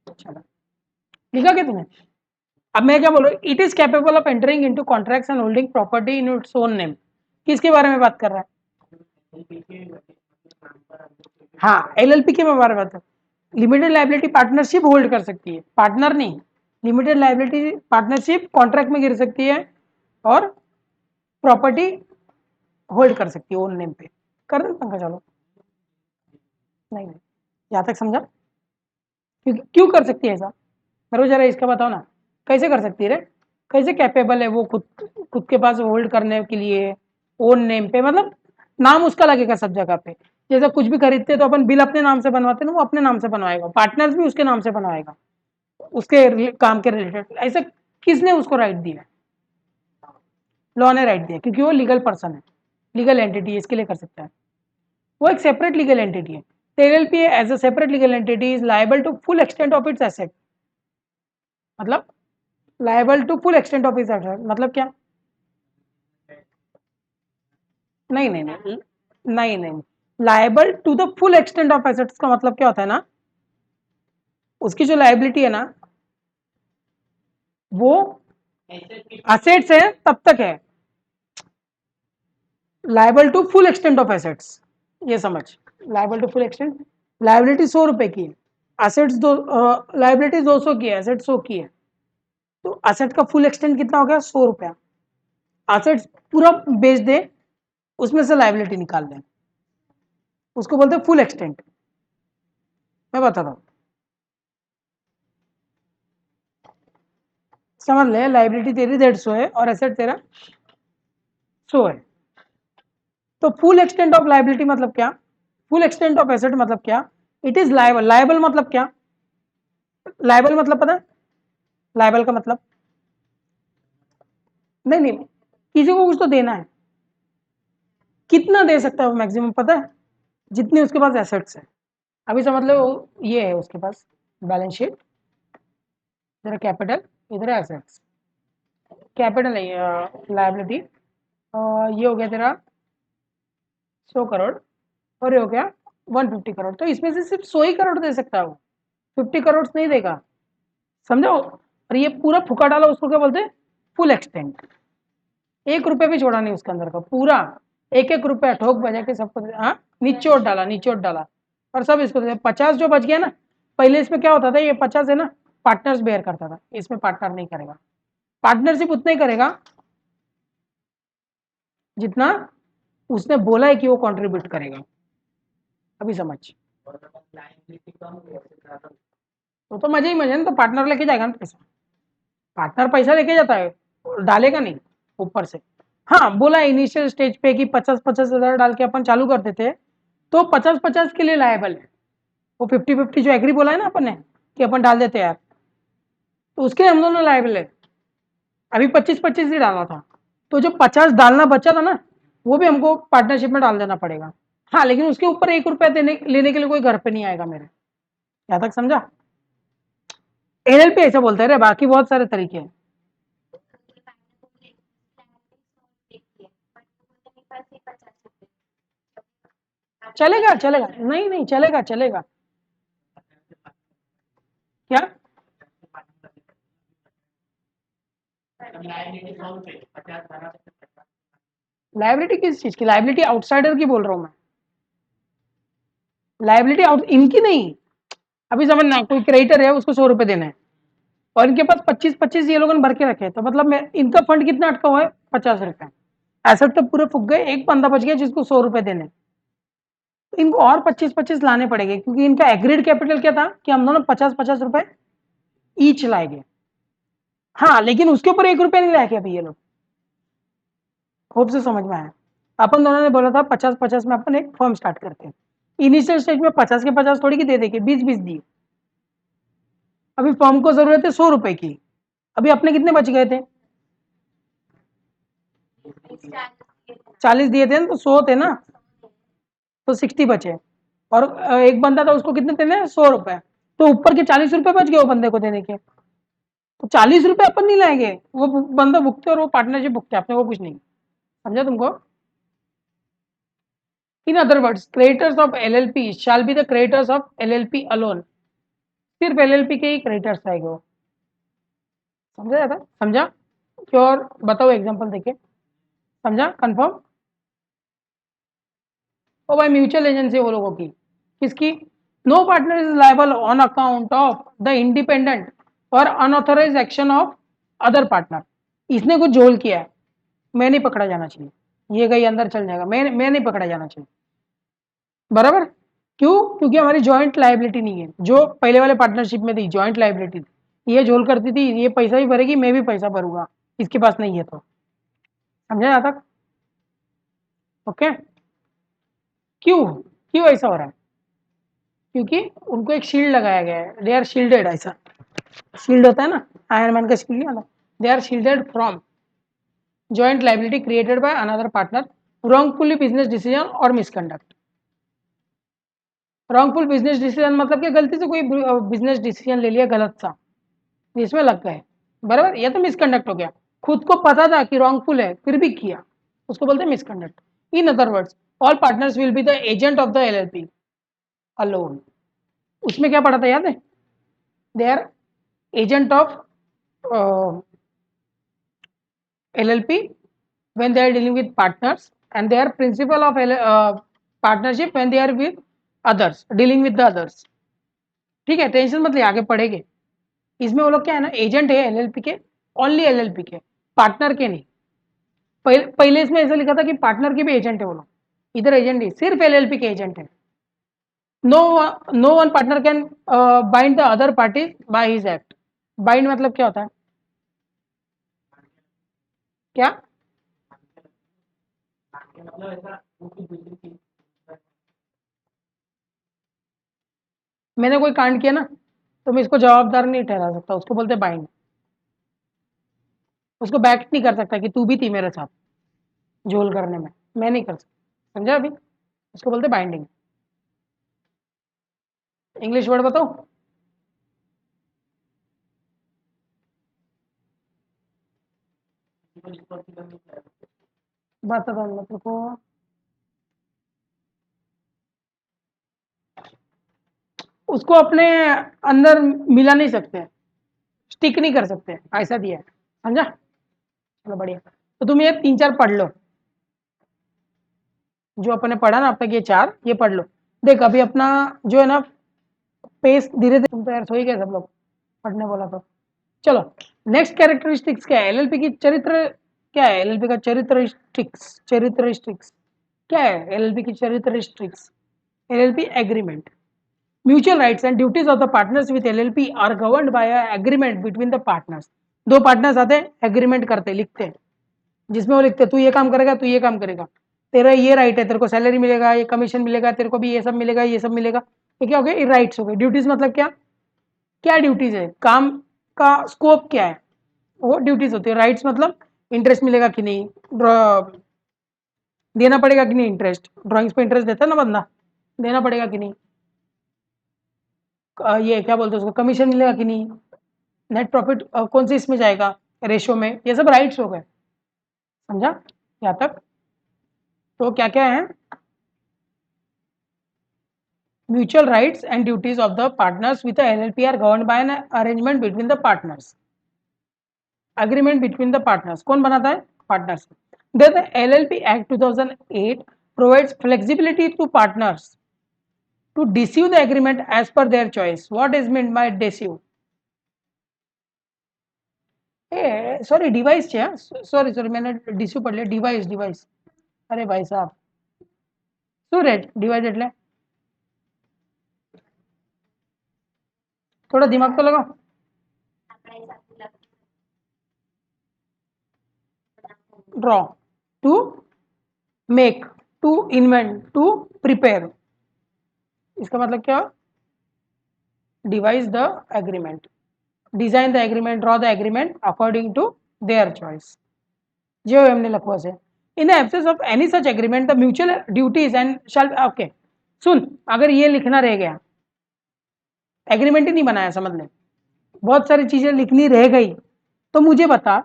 चलो, लिखा क्या तुमने? अब मैं क्या बोल रहा हूँ, it is capable of entering into contracts and holding property in its own name. किसके बारे में बात कर रहा है? हाँ, एलएलपी के बारे में बात कर, लिमिटेड लाइबिलिटी पार्टनरशिप होल्ड कर सकती है, पार्टनर नहीं, लिमिटेड लाइबिलिटी पार्टनरशिप कॉन्ट्रैक्ट में गिर सकती है और प्रॉपर्टी होल्ड कर सकती है ओन नेम पे। कर दे पंकज, चलो। नहीं नहीं, यहाँ तक समझा? क्योंकि क्यों कर सकती है ऐसा, मेरे को जरा इसका बताओ ना, कैसे कर सकती है रे, कैसे कैपेबल है वो खुद खुद के पास होल्ड करने के लिए ओन नेम पे, मतलब नाम उसका लगेगा सब जगह पे। जैसे कुछ भी खरीदते हैं तो अपन बिल अपने नाम से बनवाते हैं ना, वो अपने नाम से बनवाएगा, पार्टनर्स भी उसके नाम से बनवाएगा, उसके काम के रिलेटेड। ऐसा किसने उसको राइट दिया? लॉ ने राइट दिया, क्योंकि वो लीगल पर्सन है, लीगल एंटिटी है, इसके लिए कर सकता है। वो एक सेपरेट लीगल एंटिटी है। LLP as a separate legal entity is liable to full extent of its asset, मतलब liable to full extent of its asset मतलब क्या? नहीं नहीं नहीं नहीं नहीं, liable to the full extent of assets का मतलब क्या होता है ना, उसकी जो लायबिलिटी है ना वो असेट्स है तब तक है, liable to full extent of assets, ये समझ। Liable to full extent, liability 100 रुपए की है, असेट्स दो, लायबिलिटी 200 की है, एसेट 100 की है, तो असेट का फुल एक्सटेंट कितना हो गया? 100 रुपया। असेट्स पूरा बेच दे, उसमें से लायबिलिटी निकाल दें, उसको बोलते हैं फुल एक्सटेंट। मैं बताता हूँ, समझ ले, लायबिलिटी तेरी 150 है और एसेट तेरा 100 है, तो फुल एक्सटेंट ऑफ लायबिलिटी मतलब क्या, फुल एक्सटेंट ऑफ एसेट मतलब क्या, इट इज लायबल। लायबल मतलब क्या, लायबल मतलब पता है, लायबल का मतलब नहीं नहीं, किसी को कुछ तो देना है, कितना दे सकता है वो मैक्सिमम पता है, जितने उसके पास एसेट्स है। अभी समझ लो ये है उसके पास बैलेंस शीट, इधर कैपिटल, इधर एसेट्स, कैपिटल नहीं लायबिलिटी, ये हो गया तेरा 100 करोड़ और ये हो गया 150 करोड़, तो इसमें से सिर्फ 100 ही करोड़ दे सकता है वो, 50 करोड़ नहीं देगा, समझो। और ये पूरा फुका डाला, उसको क्या बोलते हैं? Full extent. 1 रुपया भी छोड़ा नहीं उसके अंदर का, पूरा 1-1 रुपया ठोक बजा के सबको हाँ, निचोड़ डाला, निचोड़ डाला, और सब इसको 50 जो बच गया ना, पहले इसमें क्या होता था, ये 50 है ना पार्टनर्स बेयर करता था, इसमें पार्टनर नहीं करेगा, पार्टनरशिप उतना ही करेगा जितना उसने बोला है कि वो कंट्रीब्यूट करेगा। अभी समझ, तो मजा ही मजा है ना, तो पार्टनर लेके जाएगा ना पैसा, पार्टनर पैसा लेके जाता है, डालेगा नहीं ऊपर से। हाँ, बोला इनिशियल स्टेज पे कि 50-50 हज़ार डाल के अपन चालू करते थे, तो 50-50 के लिए लायबल है, वो 50-50 जो एग्री बोला है ना अपन ने कि अपन डाल देते यार, तो उसके लिए हम दोनों लायबल है। अभी 25-25 ही डाला था, तो जो 50 डालना बचा था ना, वो भी हमको पार्टनरशिप में डाल देना पड़ेगा। हाँ, लेकिन उसके ऊपर 1 रुपया देने लेने के लिए कोई घर पे नहीं आएगा मेरे, यहाँ तक समझा। एलएलपी ऐसा बोलते हैं रे, बाकी बहुत सारे तरीके हैं। चलेगा चलेगा, नहीं नहीं चलेगा चलेगा, क्या लाइबिलिटी किस चीज की, लाइबिलिटी आउटसाइडर की बोल रहा हूँ मैं, लाइबिलिटी आउट इनकी नहीं। अभी समझना, कोई क्रेडिटर है, उसको 100 रुपए देना है और इनके पास 25-25 ये लोगों ने भर के रखे, तो मतलब मैं इनका फंड कितना अटका हुआ है? 50 रुपए, एसेट तो पूरे फूक गए, एक बंदा बच गया जिसको 100 रुपए देने, तो इनको और 25-25 लाने पड़ेंगे, क्योंकि इनका एग्रीड कैपिटल क्या था कि हम दोनों 50-50 रुपए ईच लाएंगे। हाँ, लेकिन उसके ऊपर 1 रुपया नहीं लाए अभी ये लोग, होप से समझ में आया। अपन दोनों ने बोला था 50-50 में अपन एक फर्म स्टार्ट करते हैं। इनिशियल स्टेज में 50 के 50 थोड़ी की दे देंगे, 20-20 दिए। अभी फर्म को जरूरत है 100 रुपए की, अभी अपने कितने बच गए थे? 40 दिए थे ना, तो 100 थे ना, तो 60 बचे। और एक बंदा था, उसको कितने देने? 100 रुपए। तो ऊपर के 40 रुपए बच गए वो बंदे को देने के। तो 40 रुपए अपन नहीं लाएंगे, वो बंदा भुगते और वो पार्टनरशिप भुगते, अपने को कुछ नहीं। समझा तुमको? इन other words, creditors of LLP shall be the creditors of LLP alone. सिर्फ एलएलपी के ही क्रेडिटर्स आएंगे वो। समझा जाता? समझा? और बताओ एग्जांपल देके। समझा? कंफर्म? ओ भाई म्यूचुअल एजेंसी वो लोगों की, किसकी? No partner is liable on account of the independent और unauthorise action of other partner. इसने कुछ झोल किया है, मैं नहीं पकड़ा जाना चाहिए, ये कहीं अंदर चल जाएगा, मैं नहीं पकड़ा जाना चाहिए। बराबर? क्यों? क्योंकि हमारी जॉइंट लाइबिलिटी नहीं है, जो पहले वाले पार्टनरशिप में थी जॉइंट लाइबिलिटी थी, ये झोल करती थी, ये पैसा भी भरेगी, मैं भी पैसा भरूंगा, इसके पास नहीं है तो। समझा यहाँ तक? ओके। क्यों क्यों ऐसा हो रहा है? क्योंकि उनको एक शील्ड लगाया गया है, दे आर शील्डेड। ऐसा शील्ड होता है ना, आयरन मैन का शील्ड नहीं होता, they are shielded from joint liability created by another partner, wrongfully business decision और मिसकंडक्ट। रॉन्गफुल बिजनेस डिसीजन मतलब कि गलती से कोई बिजनेस डिसीजन ले लिया गलत सा, इसमें लग गए। बराबर? ये तो मिसकंडक्ट हो गया, खुद को पता था कि रॉन्गफुल है फिर भी किया, उसको बोलते हैं misconduct. In other words, all partners will be the agent of the LLP alone. उसमें क्या पढ़ा था याद है? They are agent of LLP when they are dealing with partners, and they are principal of partnership when they are with others, dealing with the others. ठीक है, tension मत ले, आगे पढ़ेंगे। इसमें वो लोग क्या है ना, एजेंट है एलएलपी के, ओनली एलएलपी के, पार्टनर के नहीं। पहले इसमें ऐसा लिखा था कि पार्टनर के भी एजेंट है वो लोग, इधर एजेंट नहीं, सिर्फ एलएलपी के एजेंट है। No one partner can bind the other party by his act. Bind मतलब क्या होता है? क्या? मतलब ऐसा वो कुछ दूसरी चीज मैंने कोई कांड किया ना, तो मैं इसको जवाबदार नहीं ठहरा सकता, उसको बोलते बाइंड। उसको बैक नहीं कर सकता कि तू भी थी मेरे साथ झोल करने में, मैं नहीं कर सकता। समझा अभी? उसको बोलते बाइंडिंग। इंग्लिश वर्ड बताओ। को रिस्पॉन्सिबल नहीं कर बता दो मतलब को, उसको अपने अंदर मिला नहीं सकते, स्टिक नहीं कर सकते, ऐसा दिया है। समझा? चलो बढ़िया। तो तुम ये 3-4 पढ़ लो, जो अपने पढ़ा ना अब तक, ये 4 ये पढ़ लो। देख अभी अपना जो है ना पेस धीरे धीरे, तुम तो यार सो ही गए सब लोग, पढ़ने बोला तो। चलो नेक्स्ट कैरेक्टरिस्टिक्स क्या है एलएलपी की? चरित्र क्या है एलएलपी का? चरित्रिस्टिक्स क्या है एलएलपी की? Characteristics, LLP agreement. Mutual rights and duties of the partners with LLP are governed by agreement between the partners. दो पार्टनर्स आते हैं, एग्रीमेंट करते हैं, लिखते हैं, जिसमें वो लिखते हैं तू ये काम करेगा, तू ये काम करेगा, तेरा ये राइट है, तेरे को सैलरी मिलेगा, ये कमीशन मिलेगा, तेरे को भी ये सब मिलेगा, ये सब मिलेगा। ये क्या हो गया? ये राइट्स हो गए। ड्यूटीज मतलब क्या? क्या ड्यूटीज है? काम का स्कोप क्या है, वो ड्यूटीज होती है। राइट्स मतलब इंटरेस्ट मिलेगा कि नहीं, देना पड़ेगा कि नहीं इंटरेस्ट, ड्राइंग्स पे इंटरेस्ट देता है ना बंदा, देना पड़ेगा कि नहीं, ये क्या बोलते हैं उसको, कमीशन मिलेगा कि नहीं, नेट प्रॉफिट कौन से इसमें जाएगा, रेशो में, ये सब राइट्स हो गए। समझा यहाँ तक? तो क्या क्या है? Mutual rights and duties of the partners with LLP are governed by an arrangement between the partners. Agreement between the partners कौन बनाता है? Partners. The LLP act 2008 provides flexibility to partners to deceive the agreement as per their choice. What is meant by deceive? Sorry device છે, sorry मैंने डिस्यू पढ़ लिया, device. अरे भाई साहब, શું રે डिवाइस એટલે? थोड़ा दिमाग तो लगाओ। Draw to make, to invent, to prepare, इसका मतलब क्या? Devise the agreement, design the agreement, draw the agreement according to their choice, जो हमने लखवा से। In the absence of any such agreement the mutual duties and shall, okay सुन, अगर ये लिखना रह गया, एग्रीमेंट ही नहीं बनाया समझ ले, बहुत सारी चीजें लिखनी रह गई, तो मुझे बता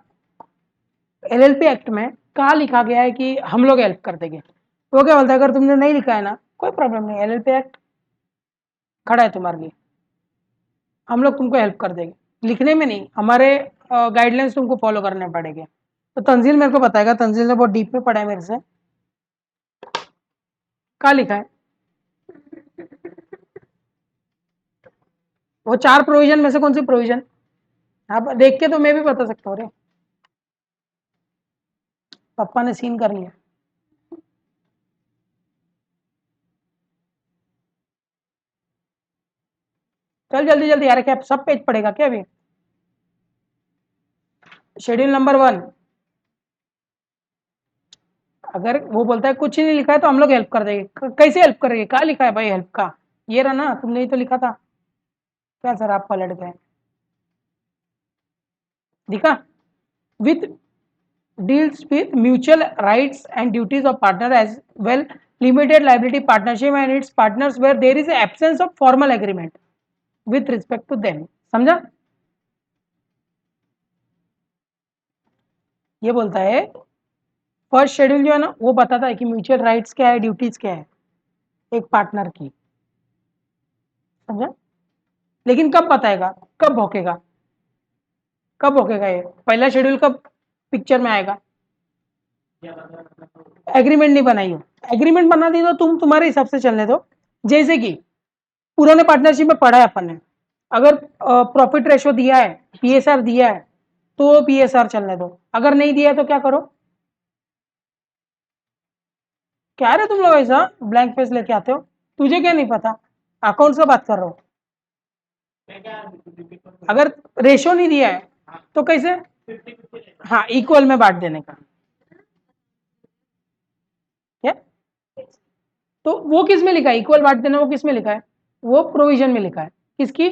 एलएलपी एक्ट में कहाँ लिखा गया है कि हम लोग हेल्प कर देंगे? वो क्या बोलता है, अगर तुमने नहीं लिखा है ना कोई प्रॉब्लम नहीं, एलएलपी एक्ट खड़ा है तुम्हारे लिए, हम लोग तुमको हेल्प कर देंगे, लिखने में नहीं, हमारे गाइडलाइंस तुमको फॉलो करने पड़ेंगे। तो तंजील मेरे को बताएगा, तंजील ने बहुत डीप में पढ़ा है मेरे से, कहाँ लिखा है? वो 4 प्रोविजन में से कौन सी प्रोविजन? आप देख के तो मैं भी बता सकता हूँ रे, पापा ने सीन कर लिया। चल जल्दी जल्दी यार, क्या सब पेज पड़ेगा क्या अभी? शेड्यूल नंबर 1, अगर वो बोलता है कुछ नहीं लिखा है तो हम लोग हेल्प कर देंगे, कैसे हेल्प करेंगे? कहाँ लिखा है भाई हेल्प का? ये रहा ना, तुमने ही तो लिखा था। क्या सर आप पलट गए? दिखा, with deals with mutual rights and duties of partner as well limited liability partnership and its partners where there is a absence of formal agreement with respect to them। समझा? ये बोलता है फर्स्ट शेड्यूल जो है ना वो बताता है कि म्यूचुअल राइट्स क्या है, ड्यूटीज क्या है एक पार्टनर की, समझा? लेकिन कब बताएगा, कब भोकेगा, कब भोकेगा? ये पहला शेड्यूल कब पिक्चर में आएगा? एग्रीमेंट नहीं बनाई हो, एग्रीमेंट बना दी तो तुम तुम्हारे हिसाब से चलने दो। जैसे कि पुराने पार्टनरशिप में पढ़ा है अपन ने, अगर प्रॉफिट रेशो दिया है, पीएसआर दिया है तो पीएसआर चलने दो, अगर नहीं दिया है तो क्या करो? क्या रे तुम लोग ऐसा ब्लैंक फेस लेके आते हो? तुझे क्या नहीं पता? अकाउंट से बात कर रहा हूँ। अगर रेशो नहीं दिया है तो कैसे? हाँ, इक्वल में बांट देने का। क्या? तो वो किस में लिखा है इक्वल बांट देना? वो किस में लिखा है? वो प्रोविजन में लिखा है, किसकी?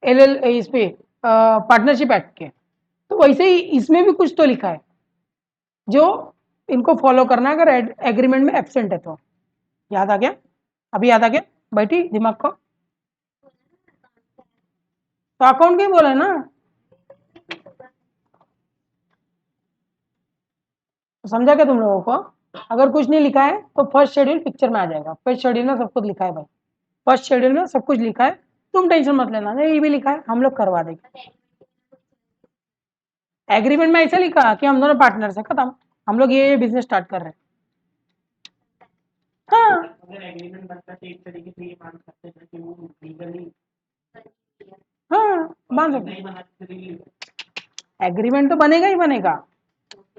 एल इस पे पार्टनरशिप एक्ट के। तो वैसे ही इसमें भी कुछ तो लिखा है जो इनको फॉलो करना है अगर एग्रीमेंट में एब्सेंट है तो। याद आ गया? अभी याद आ गया? बैठी दिमाग को? तो अकाउंट क्या बोला है ना, समझा क्या तुम लोगों को? अगर कुछ नहीं लिखा है तो फर्स्ट शेड्यूल पिक्चर में आ जाएगा, फर्स्ट शेड्यूल में सब कुछ लिखा है भाई, फर्स्ट शेड्यूल में सब कुछ लिखा है, तुम टेंशन मत लेना, नहीं ये भी लिखा है, हम लोग करवा देंगे। एग्रीमेंट में ऐसा लिखा कि हम दोनों पार्टनर्स हैं, खत्म, हम लोग ये बिजनेस स्टार्ट कर रहे हैं। हाँ, अगर एग्रीमेंट बनता है एक तरीके से ये मान सकते हैं कि वो लीगली हाँ मान सकते। नहीं बना सकते, एग्रीमेंट तो बनेगा ही बनेगा,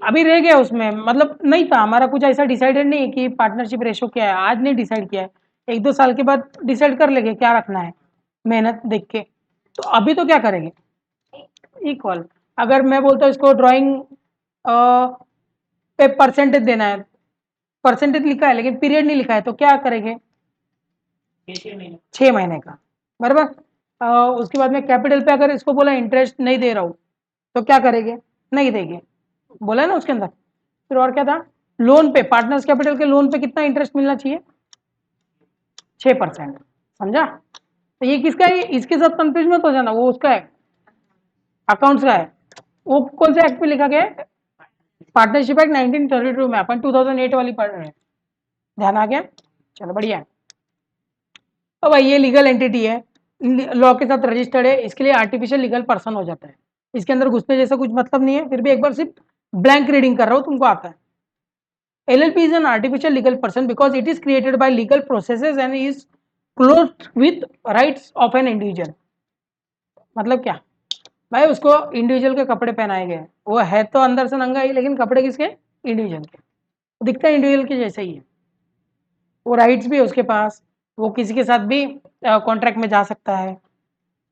अभी रह गया उसमें, मतलब नहीं था हमारा कुछ ऐसा डिसाइडेड नहीं है कि पार्टनरशिप रेशो क्या है, आज नहीं डिसाइड किया है, 1-2 साल के बाद डिसाइड कर लेंगे क्या रखना है, मेहनत देख के। तो अभी तो क्या करेंगे? इक्वल। अगर मैं बोलता हूँ इसको ड्राइंग पे परसेंटेज देना है, परसेंटेज लिखा है लेकिन पीरियड नहीं लिखा है, तो क्या करेंगे? 6 महीने का, बराबर। उसके बाद में कैपिटल पे अगर इसको बोला इंटरेस्ट नहीं दे रहा हूँ तो क्या करेंगे? नहीं देंगे, बोला है ना उसके अंदर। फिर और क्या था? लोन पे, पार्टनर्स कैपिटल के लोन पे कितना इंटरेस्ट मिलना चाहिए? 6%। समझा? तो ये किसका है? इसके साथ कंफ्यूज मत हो जाना, वो उसका है, अकाउंट्स का है। वो कौन से एक्ट में लिखा गया है? पार्टनरशिप एक्ट 1932 में, अपन 2008 वाली पढ़ रहे हैं, ध्यान आ गया? चलो बढ़िया है। अब भाई ये लीगल एंटिटी है, लॉ के साथ रजिस्टर्ड है, इसके लिए आर्टिफिशियल लीगल पर्सन हो जाता है, इसके अंदर घुसने जैसा कुछ मतलब नहीं है, फिर भी एक बार सिर्फ ब्लैंक रीडिंग कर रहा हूँ, तुमको आता है। LLP is an artificial legal person because it is created by legal processes and is clothed with rights of an individual। मतलब क्या भाई? उसको इंडिविजुअल के कपड़े पहनाए गए, वो है तो अंदर से नंगा ही लेकिन कपड़े किसके? इंडिविजुअल के, दिखता है इंडिविजुअल के जैसे ही है, वो राइट्स भी है उसके पास, वो किसी के साथ भी कॉन्ट्रैक्ट में जा सकता है,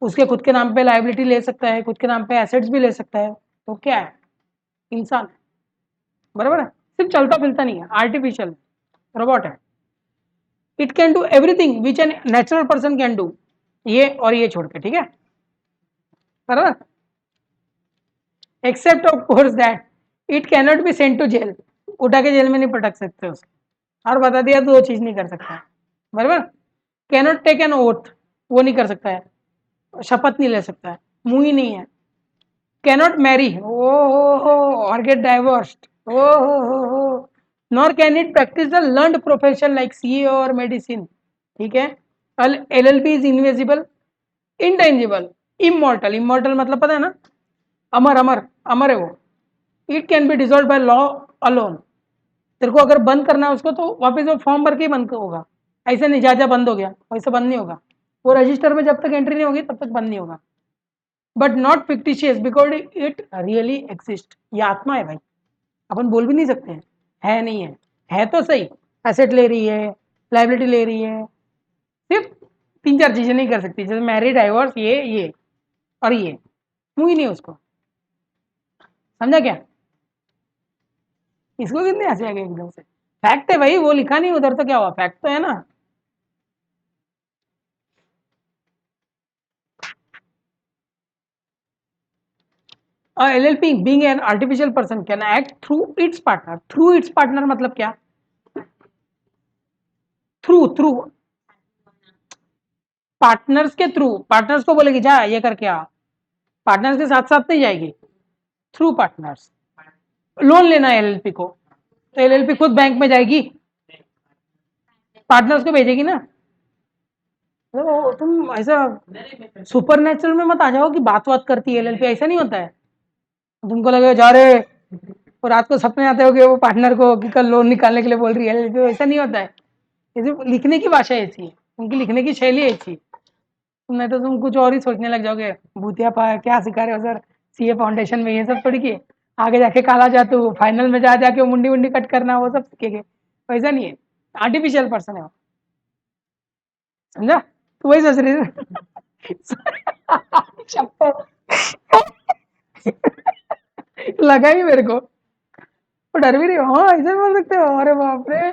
उसके खुद के नाम पे लाइबिलिटी ले सकता है, खुद के नाम पे एसेट्स भी ले सकता है, तो क्या है? इंसान, बराबर है, सिर्फ चलता फिरता नहीं है, आर्टिफिशियल। रोबोट है। It can do everything which an natural person can do, ये और ये छोड़ के, ठीक है, बराबर। Except of course that it cannot be sent to jail, उठा के जेल में नहीं पटक सकते उसको, और बता दिया तो वो चीज नहीं कर सकता है, बराबर। कैनॉट टेक एन ओथ, वो नहीं कर सकता है, शपथ नहीं ले सकता है, मुंह ही नहीं है। कैनॉट मैरी, ओ हो, और गेट डाइवोर्स्ड, ओ हो, nor can it practice the learned profession like CA और मेडिसिन, ठीक है। LLP is invisible, intangible, immortal, immortal मतलब पता है ना, अमर, अमर, अमर है वो। It can be dissolve by law alone, तेरे को अगर बंद करना है उसको तो वापस वो फॉर्म भर के ही बंद होगा, ऐसे नहीं जा बंद हो गया वैसे बंद नहीं होगा, वो रजिस्टर में जब तक एंट्री नहीं होगी तब तक बंद नहीं होगा। But not fictitious because it really exist, ये आत्मा है भाई, अपन बोल भी नहीं सकते हैं है नहीं है तो सही, एसेट ले रही है, लाइबिलिटी ले रही है, सिर्फ 3-4 चीजें नहीं कर सकती, जैसे मैरिज, डाइवोर्स, ये और ये, मुंह ही नहीं उसको, समझा क्या? इसको कितने हंसी आ गई एकदम से, फैक्ट है भाई, वो लिखा नहीं उधर तो क्या हुआ, फैक्ट तो है ना। LLP being an artificial person can act through its partner, through its partner मतलब क्या, थ्रू पार्टनर्स के थ्रू, पार्टनर्स को बोलेगी जा ये करके आ, पार्टनर्स के साथ साथ नहीं जाएगी, थ्रू पार्टनर्स। लोन लेना है एलएलपी को, तो एलएलपी खुद बैंक में जाएगी, पार्टनर्स को भेजेगी ना। तो तुम ऐसा सुपर नेचुरल में मत आ जाओ कि बात करती है एलएलपी, ऐसा नहीं होता है। तुमको लगेगा जा रहे, और रात को सपने आते हो कि वो पार्टनर को कि कल लोन निकालने के लिए बोल रही है एलएलपी, ऐसा नहीं होता है। ऐसे लिखने की भाषा ऐसी है, उनकी लिखने की शैली ऐसी, नहीं तो तुम कुछ और ही सोचने लग जाओगे, भूतिया पा क्या सिखा रहे हो सर सीए फाउंडेशन में, ये सब थोड़ी कि आगे जाके काला जादू, फाइनल में जा जाके मुंडी मुंडी कट करना, वो सब सीखेंगे, वैसा नहीं है, आर्टिफिशियल पर्सन है वो, समझा? तो वही सोच रही लगा ही मेरे को, तो डर भी रही हो, हाँ ऐसे बोल सकते हो, अरे बाप रे।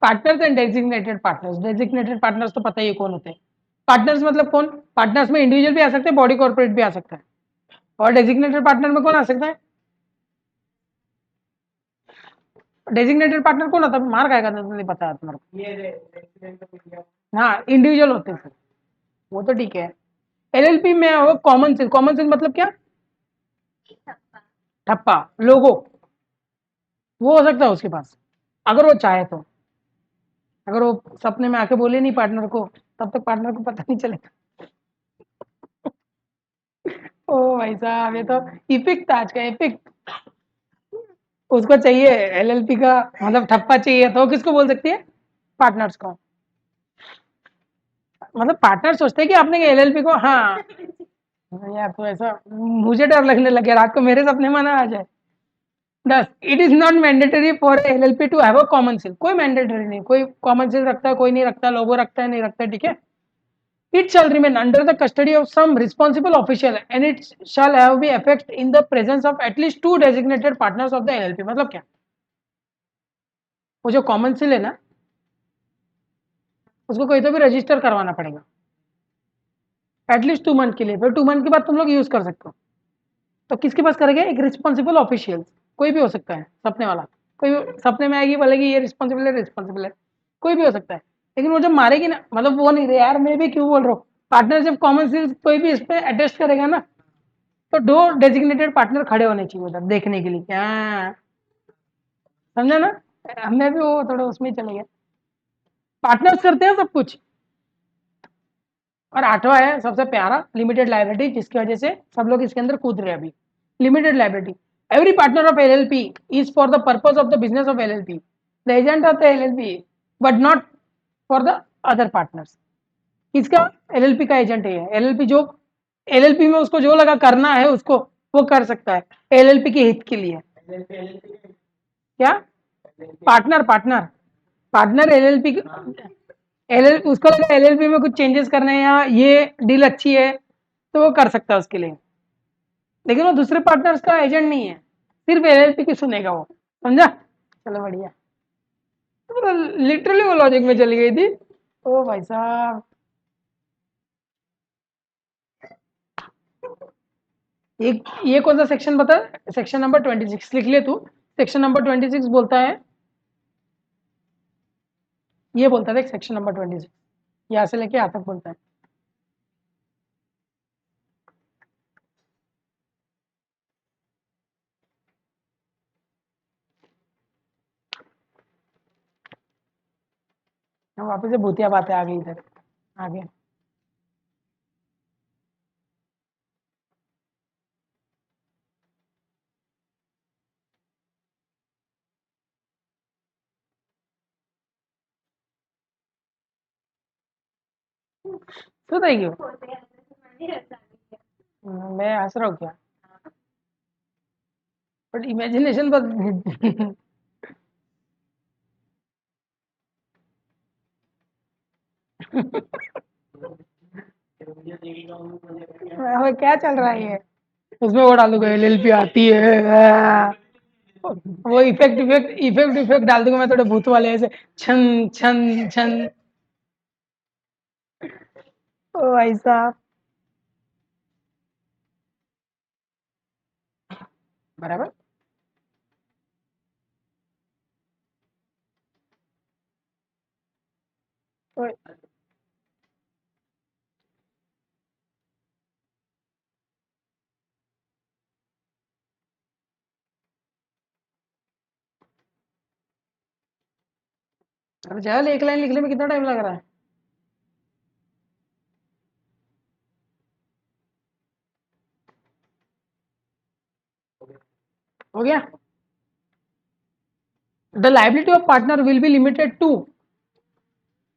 Partners and designated partners, designated partners तो पता ही है कौन होते हैं। पार्टनर्स मतलब कौन, पार्टनर्स में इंडिविजुअल भी आ सकते हैं, बॉडी कॉर्पोरेट भी आ सकता है, और डेजिग्नेटेड पार्टनर में कौन आ सकता है, डेजिग्नेटेड पार्टनर कौन होता है, मार खाएगा तो नहीं पता है तुम्हारे को, हाँ इंडिविजुअल होते हैं फिर, वो तो ठीक है। एलएलपी में वो कॉमन सेंस, कॉमन सेंस मतलब क्या, ठप्पा, लोगो, वो हो सकता है उसके पास अगर वो चाहे तो, अगर वो सपने में आके बोले नहीं पार्टनर को, तब तक पार्टनर को पता नहीं चलेगा। ओ भाई साहब, ये तो इपिक था आज का, इपिक। उसको चाहिए एलएलपी का मतलब ठप्पा चाहिए, तो किसको बोल सकती है, पार्टनर्स को, मतलब पार्टनर सोचते हैं कि आपने एलएलपी को, हाँ यार तो ऐसा मुझे डर लगने लगे रात को मेरे सपने में ना आ जाए। दस, it is not mandatory for LLP to have a common seal, कोई मैंडेटरी नहीं, कोई कॉमन सेल रखता है, कोई नहीं रखता, लोगो रखता है, नहीं रखता है, ठीक है। It shall remain under the custody of some responsible official and it shall have be effect in the presence of at least 2 designated partners of the LLP। मतलब क्या, वो जो कॉमन सेल है ना, उसको कहीं तो भी रजिस्टर करवाना पड़ेगा एटलीस्ट 2 मंथ के लिए, फिर 2 मंथ के बाद तुम लोग यूज कर सकते हो। तो किसके पास करेंगे, एक रिस्पॉन्सिबल ऑफिशियल, कोई भी हो सकता है सपने वाला, कोई भी सपने में आएगी बोलेगी ये रिस्पॉन्सिबल है, कोई भी हो सकता है। लेकिन वो जब मारेगी ना, मतलब वो नहीं रहे यार, मैं भी क्यों बोल रहा हूँ, पार्टनर जब कॉमन सेल कोई भी इस पर अटेस्ट करेगा ना, तो 2 डेजिग्नेटेड पार्टनर खड़े होने चाहिए उधर देखने के लिए, क्या समझा ना, हमें भी वो थोड़ा उसमें ही चले गए, पार्टनर्स करते हैं सब कुछ। और 8वां है सबसे प्यारा, लिमिटेड लाइबिलिटी, जिसकी वजह से सब लोग इसके अंदर कूद रहे हैं अभी। Limited liability, every partner of LLP is for the purpose of the business of LLP, the agent of the LLP but not for the other partners. किसका, एलएलपी का एजेंट है, एलएलपी जो एलएलपी में उसको जो लगा करना है उसको वो कर सकता है एलएलपी के हित के लिए। क्या, partner, partner, partner LLP, LL उसको लगा एलएलपी में कुछ चेंजेस करने हैं या ये डील अच्छी है तो वो कर सकता है उसके लिए, लेकिन वो दूसरे पार्टनर्स का एजेंट नहीं है, सिर्फ एलएलपी की सुनेगा वो, समझा? चलो बढ़िया, तो लिटरली वो लॉजिक में चली गई थी। ओ भाई साहब, एक ये कौन सा सेक्शन बता, सेक्शन नंबर 26 लिख ले तू। सेक्शन नंबर 26 बोलता है, ये बोलता है सेक्शन नंबर 26, यहाँ से लेके यहाँ तक बोलता है। हम वापस से भूतिया बातें आ गई इधर आगे। सुनाई क्यों? होते हैं मैंने ऐसा नहीं किया। मैं हंस रहा हूँ क्या? बट इमेजिनेशन बस मुझे देखना मुझे अब क्या चल रहा है ये? उसमें वो डाल दूंगा एलएलपी आती है, वो इफेक्ट इफेक्ट इफेक्ट इफेक्ट डाल दूंगा मैं, थोड़े भूत वाले ऐसे छन छन छन। ओ भाई साहब, बराबर। तो अब चल, एक लाइन लिखने में कितना टाइम लग रहा है? हो गया। The liability of partner will be limited to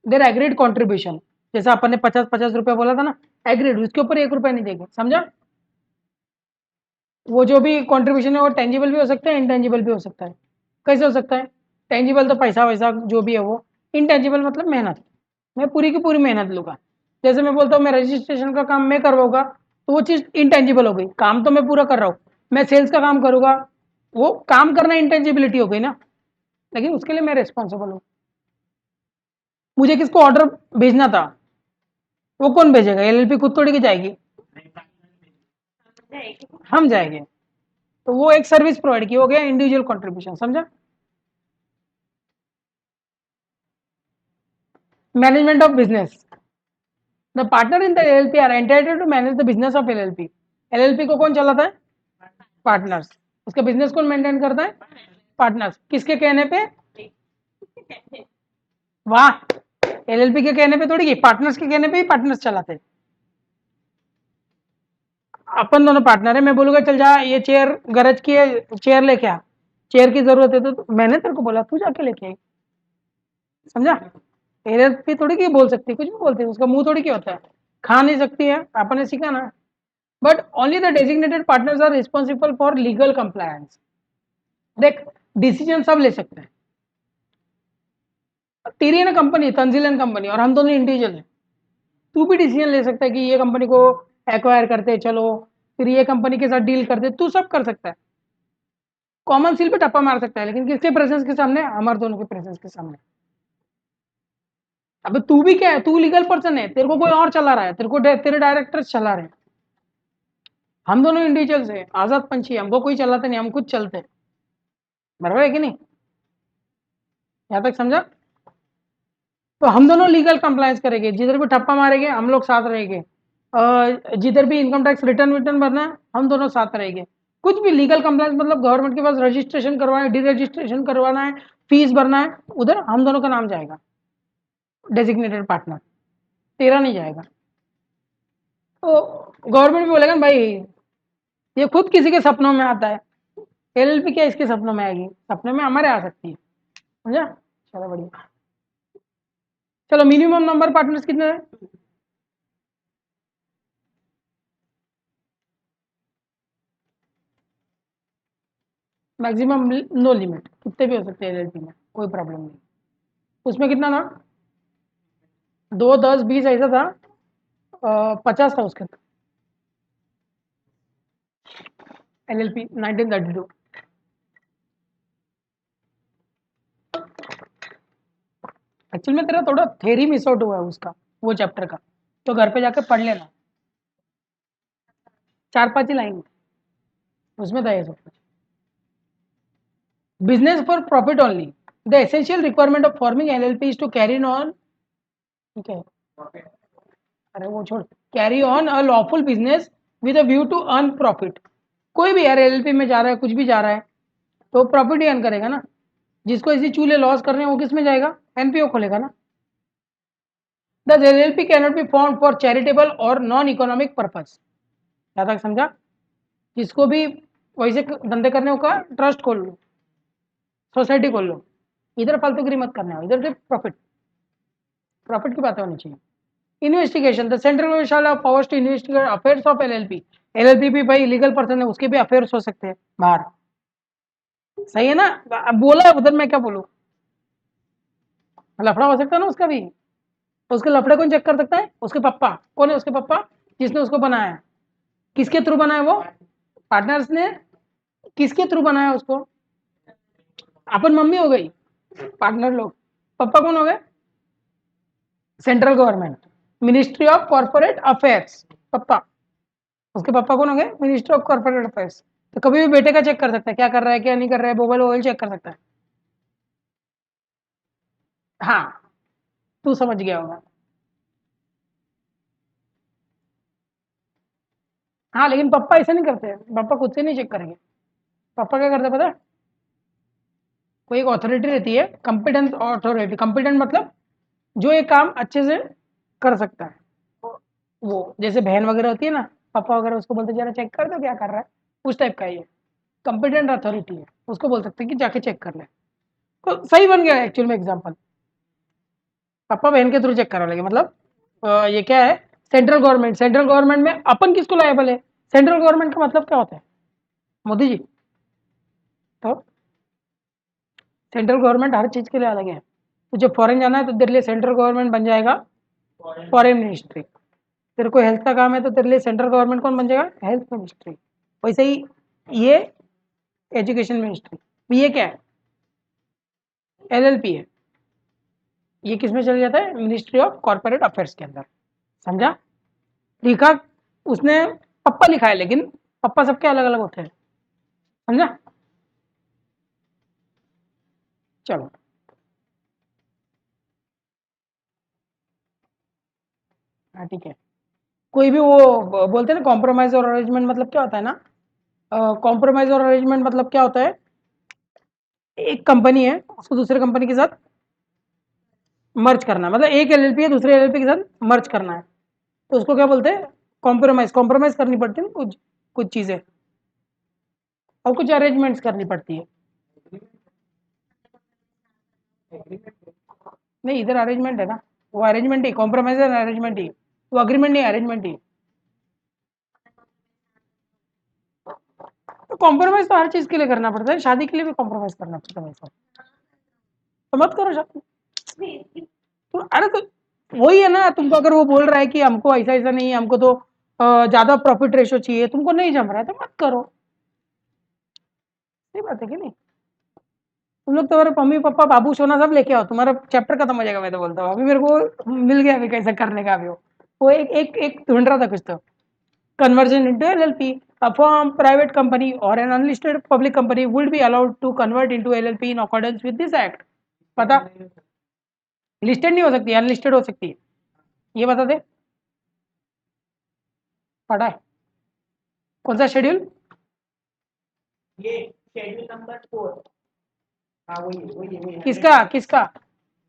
their agreed contribution. जैसा अपन ने 50-50 रुपया बोला था ना, एग्रीड, उसके ऊपर 1 रुपया नहीं देंगे, समझा? वो जो भी कंट्रीब्यूशन है वो टेंजिबल भी हो सकता है, इनटेंजिबल भी हो सकता है। कैसे हो सकता है? टेंजिबल तो पैसा वैसा जो भी है वो, इनटेंजिबल मतलब मेहनत, मैं पूरी की पूरी मेहनत लूंगा। जैसे मैं बोलता हूँ मैं रजिस्ट्रेशन का काम मैं करवाऊंगा, तो वो चीज़ इनटेंजिबल हो गई, काम तो मैं पूरा कर रहा हूँ। मैं सेल्स का काम करूंगा, वो काम करना इंटेंजिबिलिटी हो गई ना, लेकिन उसके लिए मैं रिस्पॉन्सिबल हूँ। मुझे किसको ऑर्डर भेजना था, वो कौन भेजेगा? एलएलपी खुद थोड़ी की जाएगी, हम जाएंगे। तो वो एक सर्विस प्रोवाइड की, हो गया इंडिविजुअल कंट्रीब्यूशन, समझा? Management of business, the partner in the LLP are entitled to manage the business of LLP. LLP को कौन चलाता है? पार्टनर्स। उसका बिजनेस कौन मेंटेन करता है? पार्टनर्स। किसके कहने पे? वाह, एलएलपी के कहने पे थोड़ी, पार्टनर्स के कहने पे ही पार्टनर्स चलाते हैं। अपन दोनों पार्टनर है, मैं बोलूंगा चल जा ये चेयर गरज की है, चेयर लेके आ, चेयर की जरूरत है तो मैंने तेरे को बोला तू जाके लेके आई, समझा? एलएलपी थोड़ी की बोल सकती है, कुछ भी बोलती है, उसका मुंह थोड़ी क्या होता है, खा नहीं सकती है, अपन ने सीखा ना। But only the designated partners are responsible for legal compliance. देख, डिसीजन सब ले सकते हैं। तेरी है ना कंपनी, तंजिलन कंपनी, और हम दोनों इंडिविजुअल हैं, तू भी डिसीजन ले सकता है कि ये कंपनी को एक्वायर करते चलो, फिर ये कंपनी के साथ डील करते, तू सब कर सकता है। कॉमन सील पे टप्पा मार सकता है, लेकिन किसके प्रेजेंस के सामने? हमारे दोनों के प्रेजेंस के सामने। अब तू भी क्या है, तू लीगल पर्सन है, तेरे को कोई और चला रहा है, तेरे को तेरे डायरेक्टर्स चला रहे हैं। हम दोनों इंडिविजुअल्स हैं, आजाद पंछी, हमको कोई चलाते नहीं, हम खुद चलते हैं, बराबर है कि नहीं? यहाँ तक समझा? तो हम दोनों लीगल कंप्लायंस करेंगे, जिधर भी ठप्पा मारेंगे हम लोग साथ रहेंगे, जिधर भी इनकम टैक्स रिटर्न विटर्न भरना है हम दोनों साथ रहेंगे। कुछ भी लीगल कंप्लायंस मतलब गवर्नमेंट के पास रजिस्ट्रेशन करवाना है, डीरजिस्ट्रेशन करवाना है, फीस भरना है, उधर हम दोनों का नाम जाएगा, डेजिग्नेटेड पार्टनर, तेरा नहीं जाएगा। तो गवर्नमेंट भी बोलेगा ना, भाई ये खुद किसी के सपनों में आता है, एलएलपी क्या इसके सपनों में आएगी? सपनों में हमारे आ सकती है, समझा? चलो बढ़िया। चलो, मिनिमम नंबर पार्टनर्स कितने हैं? मैक्सिमम नो लिमिट, कितने भी हो सकते हैं एलएलपी में, कोई प्रॉब्लम नहीं। उसमें कितना था? 2, 10, 20 ऐसा था, 50 था उसके एलएलपी 1932। एक्चुअल में तेरा थोड़ा थेरी मिस आउट हुआ है उसका, वो चैप्टर का, तो घर पे जाके पढ़ लेना, 4-5 ही लाइन उसमें था ये सब कुछ। Business for profit only, the essential requirement of forming LLP is to carry on, ठीक है, अरे वो छोड़, carry on a lawful business with a view to earn profit. कोई भी यार एलएलपी में जा रहा है, कुछ भी जा रहा है, तो प्रॉफिट ही अर्न करेगा ना। जिसको इसी चूल्हे लॉस कर रहे हैं वो किस में जाएगा, एनपीओ खोलेगा ना। The LLP can not be form for charitable और नॉन इकोनॉमिक पर्पज। क्या तक समझा? जिसको भी वैसे धंधे करने होगा, ट्रस्ट खोल लो, सोसाइटी खोल लो, इधर फालतूगिरी मत करना है, इधर सिर्फ प्रॉफिट, प्रॉफिट की बातें होनी चाहिए। Investigation, the central government shall have powers to investigate affairs of LLP. LLP भी भाई लीगल पर्सन है, उसके भी अफेयर्स हो सकते हैं बाहर, सही है ना। अब बोला उधर, मैं क्या बोलूं, लफड़ा हो सकता है ना उसका भी, तो उसके लफड़े कौन चेक कर सकता है? उसके पापा। कौन है उसके पापा? जिसने उसको बनाया है। किसके थ्रू बनाया वो? पार्टनर्स ने। किसके थ्रू बनाया उसको? अपन मम्मी हो गई, पार्टनर लोग। पापा कौन हो गए? Central government, ministry of corporate affairs, पापा। उसके पापा कौन हो गए? Ministry of corporate affairs. तो कभी भी बेटे का चेक कर सकता है, क्या कर रहा है क्या नहीं कर रहा है, मोबाइल वोबाइल चेक कर सकता है। हाँ, तू समझ गया होगा। हाँ, लेकिन पापा ऐसा नहीं करते, पापा खुद से नहीं चेक करेंगे। पापा क्या करते पता है? कोई एक अथॉरिटी रहती है, कॉम्पिटेंट अथॉरिटी। कॉम्पिटेंट मतलब जो ये काम अच्छे से कर सकता है, वो जैसे बहन वगैरह होती है ना, पापा वगैरह उसको बोलते जरा चेक कर दो क्या कर रहा है, उस टाइप का ये कॉम्पिटेंट अथॉरिटी है, उसको बोल सकते हैं कि जाके चेक कर ले। तो सही बन गया एक्चुअल में एग्जाम्पल, पापा बहन के थ्रू चेक करा लेंगे। मतलब ये क्या है? Central government. सेंट्रल गवर्नमेंट में अपन किसको लायबल है? सेंट्रल गवर्नमेंट का मतलब क्या होता है मोदी जी? तो सेंट्रल गवर्नमेंट हर चीज के लिए अलग है। तुझे फॉरेन जाना है तो तेरे लिए सेंट्रल गवर्नमेंट बन जाएगा फॉरेन मिनिस्ट्री। तेरे को हेल्थ का काम है तो तेरे लिए सेंट्रल गवर्नमेंट कौन बन जाएगा? Health ministry. वैसे ही ये एजुकेशन मिनिस्ट्री। ये क्या है? एलएलपी है। ये किस में चले जाता है? मिनिस्ट्री ऑफ कॉर्पोरेट अफेयर्स के अंदर। समझा? लिखा उसने पप्पा लिखा है, लेकिन पप्पा सबके अलग अलग होते हैं। समझा? चलो, हाँ ठीक है। कोई भी वो बोलते हैं ना कॉम्प्रोमाइज और अरेंजमेंट, मतलब क्या होता है ना, कॉम्प्रोमाइज और अरेंजमेंट मतलब क्या होता है? एक कंपनी है, उसको दूसरे कंपनी के साथ मर्ज करना, मतलब एक एलएलपी है दूसरे एलएलपी के साथ मर्ज करना है, तो उसको क्या बोलते हैं? कॉम्प्रोमाइज। कॉम्प्रोमाइज करनी पड़ती है कुछ कुछ चीजें, और कुछ अरेंजमेंट्स करनी पड़ती है। नहीं, इधर अरेंजमेंट है ना, वो अरेंजमेंट ही, कॉम्प्रोमाइज है अरेंजमेंट ही, वो अग्रीमेंट नहीं, अरेंजमेंट ही। तो कॉम्प्रोमाइज तो हर चीज के लिए करना पड़ता है, शादी के लिए भी कॉम्प्रोमाइज करना पड़ता है वैसा, तो मत करो शादी। तो अरे तो वही है ना, तुमको अगर वो बोल रहा है कि हमको ऐसा ऐसा नहीं है, हमको तो ज्यादा प्रॉफिट रेशो चाहिए, तुमको नहीं जम रहा है तो मत करो। सही बात है कि नहीं? तुम लोग तुम्हारे मम्मी पापा बाबू सोना सब लेके आओ, तुम्हारा चैप्टर खत्म हो जाएगा। मैं तो बोलता हूँ, अभी मेरे को मिल गया अभी कैसे करने का भी हो, वो एक एक ढूंढ रहा था कुछ तो। Conversion into LLP, a firm, private company or an unlisted public company would be allowed to convert into LLP in accordance with this act। पता? लिस्टेड नहीं हो सकती, अनलिस्टेड हो सकती है। ये बता दे, पढ़ा है? कौन सा शेड्यूल? ये शेड्यूल नंबर 4। हाँ वही किसका किसका?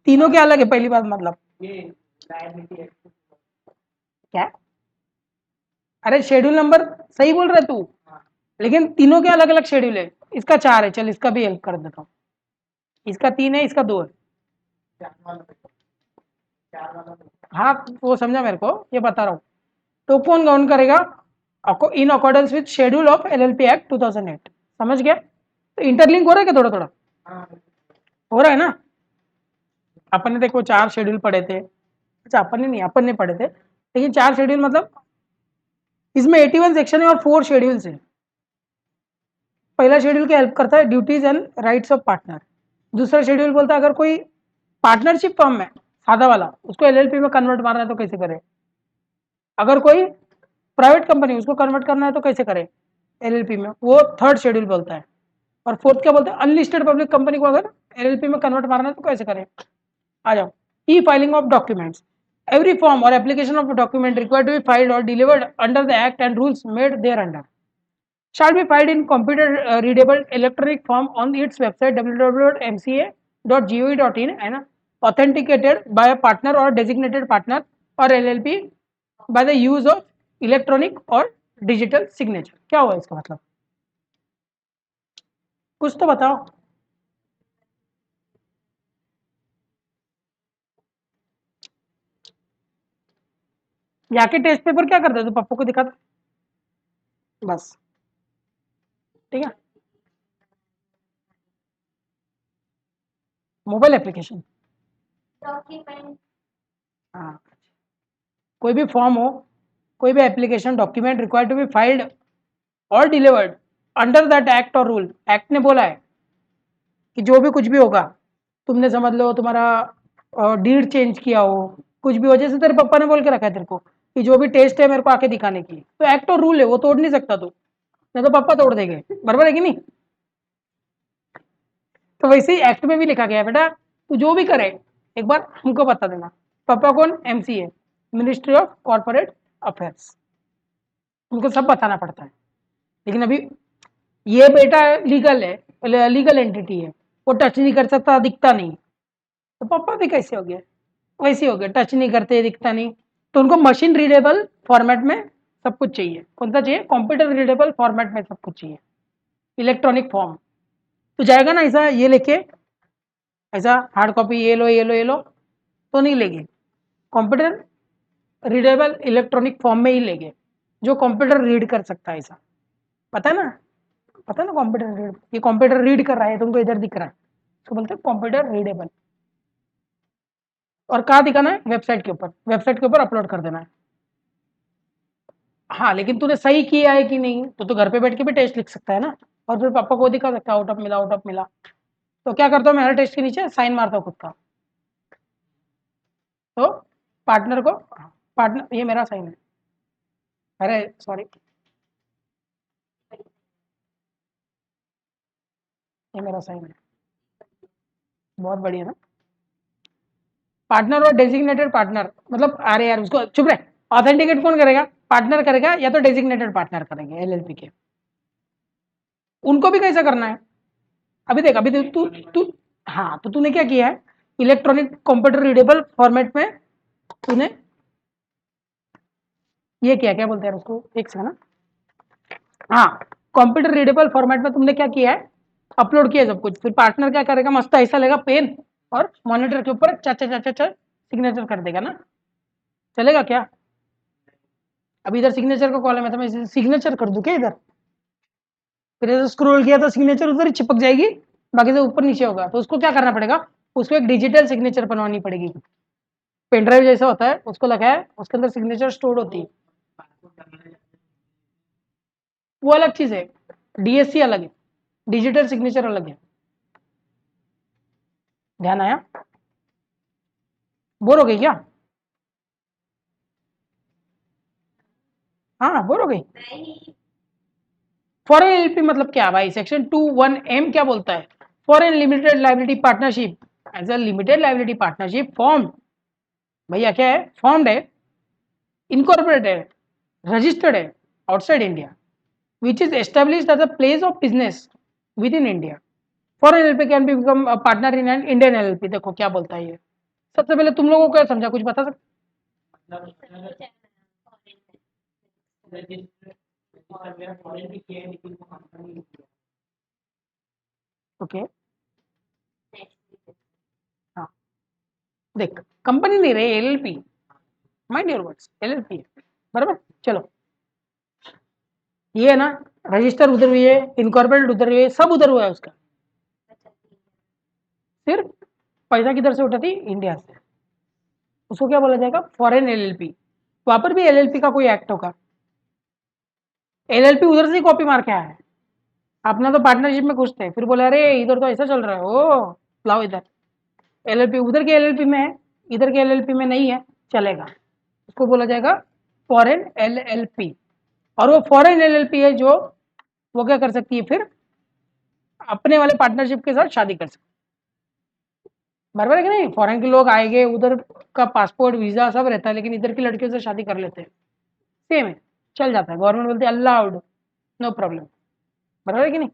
तीनों के अलग है पहली बात, मतलब ये लायबिलिटी एक्ट। क्या? अरे शेड्यूल नंबर सही बोल रहा है तू, लेकिन तीनों के अलग अलग शेड्यूल है। इसका 4 है, चल इसका भी हेल्प कर देता हूँ। इसका 3 है, इसका 2 है। हाँ, वो समझा मेरे को, ये बता रहा हूँ। तो कौन गवर्न करेगा? In accordance with schedule of LLP act 2008। समझ गया? तो इंटरलिंक हो रहा है क्या थोड़ा थोड़ा? हो रहा है ना? अपन ने देखो 4 शेड्यूल पढ़े थे। अच्छा, अपन ने नहीं, अपन ने पढ़े थे, लेकिन 4 शेड्यूल मतलब इसमें 81 सेक्शन है और 4 शेड्यूल्स है। पहला शेड्यूल क्या हेल्प करता है? Duties and rights of partner. दूसरा शेड्यूल बोलता है अगर कोई पार्टनरशिप फर्म है सादा वाला, उसको एलएलपी में कन्वर्ट मारना है तो कैसे करे? अगर कोई प्राइवेट कंपनी उसको कन्वर्ट करना है तो कैसे करे एलएलपी में? वो थर्ड शेड्यूल बोलता है। और फोर्थ क्या बोलते हैं? अनलिस्टेड पब्लिक कंपनी को अगर एलएलपी में कन्वर्ट मारना है तो कैसे करें? आ जाओ। ई filing of documents, every form or application of a document required to be filed or delivered under the act and rules made thereunder shall be filed in computer readable electronic form on its website www.mca.gov.in and authenticated by a partner or designated partner or LLP by the use of electronic or digital signature। क्या हुआ इसका मतलब? कुछ तो बताओ। जाके test paper क्या करते? तो पप्पू को दिखाते बस, ठीक है। मोबाइल एप्लीकेशन, डॉक्यूमेंट हाँ, कोई भी फॉर्म हो, कोई भी application document required to be filed or delivered under that act or rule. Act ने बोला है कि जो भी कुछ भी होगा, तुमने समझ लो तुम्हारा डीड चेंज किया हो, कुछ भी हो, जैसे तेरे पापा ने बोल के रखा है तेरे को कि जो भी टेस्ट है मेरे को आके दिखाने की, तो एक्ट और रूल है, वो तोड़ नहीं सकता तू, नहीं तो पापा तोड़ देंगे, बराबर है कि नहीं? तो वैसे ही एक्ट में भी लिखा गया है बेटा, तू जो भी करे एक बार हमको बता देना। पापा कौन? MCA, ministry of corporate affairs, उनको सब बताना पड़ता है। लेकिन अभी ये बेटा लीगल है, लीगल एंटिटी है, वो टच नहीं कर सकता, दिखता नहीं, तो पापा भी कैसे हो गया? वैसे हो गया, टच नहीं करते, दिखता नहीं, तो उनको मशीन रीडेबल फॉर्मेट में सब कुछ चाहिए। कौन सा चाहिए? कंप्यूटर रीडेबल फॉर्मेट में सब कुछ चाहिए, इलेक्ट्रॉनिक फॉर्म। तो जाएगा ना ऐसा ये लेके, ऐसा हार्ड कॉपी ये लो ये लो ये लो, तो नहीं लेंगे, कंप्यूटर रीडेबल इलेक्ट्रॉनिक फॉर्म में ही लेंगे, जो कंप्यूटर रीड कर सकता है। ऐसा पता है ना? पता है ना कंप्यूटर रीड, ये कंप्यूटर रीड कर रहा है, तुमको इधर दिख रहा है, इसको बोलते हैं कंप्यूटर रीडेबल। और कहाँ दिखाना है? वेबसाइट के ऊपर, वेबसाइट के ऊपर अपलोड कर देना है। हाँ, लेकिन तूने सही किया है कि नहीं, तो घर पे बैठ के भी टेस्ट लिख सकता है ना, और फिर पापा को दिखा सकता है आउट ऑफ मिला, आउट ऑफ मिला। तो क्या करता हूँ मैं? हर टेस्ट के नीचे साइन मारता हूँ खुद का, तो पार्टनर को, पार्टनर ये मेरा साइन है, अरे सॉरी ये मेरा साइन है, बहुत बढ़िया ना। पार्टनर और डेजिग्नेटेड पार्टनर मतलब, अरे यार उसको चुप रहे, ऑथेंटिकेट कौन करेगा? पार्टनर करेगा या तो डेजिग्नेटेड पार्टनर करेंगे एलएलपी के। उनको भी कैसा करना है? अभी देख, अभी तू तू हाँ, तो तूने क्या किया है? इलेक्ट्रॉनिक कंप्यूटर रीडेबल फॉर्मेट में तूने ये किया, क्या बोलते हैं उसको, एक सेकंड ना, हाँ, कंप्यूटर रीडेबल फॉर्मेट में तुमने क्या किया है? अपलोड किया सब कुछ। फिर पार्टनर क्या करेगा? मस्त ऐसा लेगा पेन और मॉनिटर के ऊपर चा चा चा चा चा सिग्नेचर कर देगा ना, चलेगा क्या? अभी इधर सिग्नेचर का कॉलम है, तो मैं सिग्नेचर कर दूं क्या इधर? फिर ऐसे स्क्रॉल किया तो सिग्नेचर उधर ही चिपक जाएगी, बाकी से ऊपर नीचे होगा। तो उसको क्या करना पड़ेगा? उसको एक डिजिटल सिग्नेचर बनवानी पड़ेगी, पेन ड्राइव जैसा होता है, उसको लगा है, उसके अंदर सिग्नेचर स्टोर होती है, वो अलग चीज है। डीएससी अलग है, डिजिटल सिग्नेचर अलग है। ध्यान आया? बोर हो गई क्या? हाँ, बोर हो गई। नहीं फॉरेन एलपी मतलब क्या भाई? सेक्शन 21M क्या बोलता है? Foreign limited liability partnership as a limited liability partnership form, भैया क्या है? फॉर्म्ड है, इनकॉर्पोरेटेड, रजिस्टर्ड है outside India, which is established as a place of business within India. Foreign LLP can be become a partner in an Indian LLP। देखो क्या बोलता है ये। सबसे पहले तुम लोगों को क्या समझा, कुछ बता सकते? ओके, हाँ, देख कंपनी नहीं रही, LLP, mind your words, LLP है, बराबर। चलो, ये है ना, रजिस्टर उधर हुई है, इनकॉर्पोरेटेड उधर हुई है, सब उधर हुआ है उसका, सिर्फ पैसा किधर से उठाती? इंडिया से। उसको क्या बोला जाएगा? Foreign LLP. वहां पर भी एलएलपी का कोई एक्ट होगा, एलएलपी उधर से कॉपी मार के आया है, अपना तो पार्टनरशिप में घुसते हैं, फिर बोले अरे इधर तो ऐसा चल रहा है, ओ लाओ इधर, LLP उधर के LLP में है, इधर के LLP में नहीं है, चलेगा, उसको बोला जाएगा फॉरेन LLP। और वो फॉरेन LLP है जो वो क्या कर सकती है, फिर अपने वाले पार्टनरशिप के साथ शादी कर सकती है। बराबर है कि नहीं? फॉरेन के लोग आएंगे, उधर का पासपोर्ट वीजा सब रहता है, लेकिन इधर की लड़कियों से शादी कर लेते हैं, सेम है, चल जाता है, गवर्नमेंट बोलती है अलाउड, नो प्रॉब्लम। बराबर है कि नहीं?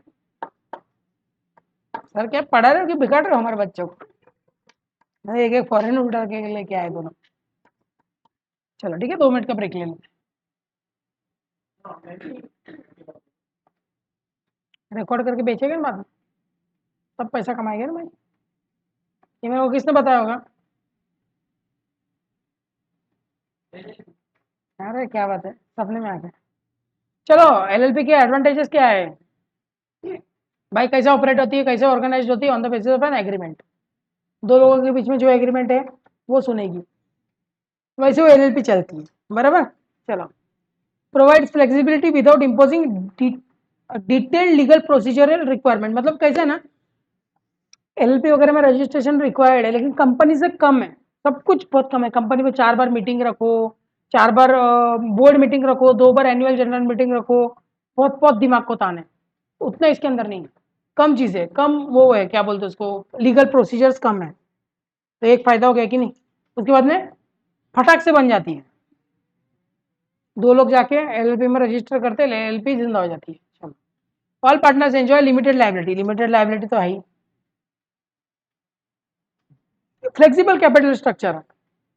सर क्या पढ़ा रहे हो कि बिगाड़ रहे हो हमारे बच्चों को? एक एक फॉरेन उल्टा के लेके आए दोनों। चलो ठीक है, 2 मिनट का ब्रेक ले लेते हैं, रिकॉर्ड करके बेचेंगे ना बाद में, तब पैसा कमाएंगे ना भाई। ये मेरे को किसने बताया होगा? अरे क्या बात है, सपने में आ गए। चलो LLP के एडवांटेजेस क्या है भाई, कैसे ऑपरेट होती है, कैसे ऑर्गेनाइज होती है, on the basis of an agreement. दो लोगों के बीच में जो एग्रीमेंट है वो सुनेगी, वैसे वो LLP चलती है। बराबर। चलो, provides flexibility without imposing detailed legal procedural requirement. मतलब कैसे ना, LLP वगैरह में रजिस्ट्रेशन रिक्वायर्ड है, लेकिन कंपनी से कम है, सब कुछ बहुत कम है। कंपनी में 4 बार मीटिंग रखो, 4 बार बोर्ड मीटिंग रखो, 2 बार एनुअल जनरल मीटिंग रखो, बहुत बहुत दिमाग को तान है, उतना इसके अंदर नहीं है। कम चीज़ें, कम वो है, क्या बोलते हैं उसको, लीगल प्रोसीजर्स कम है, तो एक फायदा हो गया कि नहीं। उसके बाद में फटाक से बन जाती है, 2 लोग जाके LLP में रजिस्टर करते हैं, LLP जिंदा हो जाती है। चलो, all partners enjoy limited liability. Limited liability तो है ही। फ्लेक्सिबल कैपिटल स्ट्रक्चर,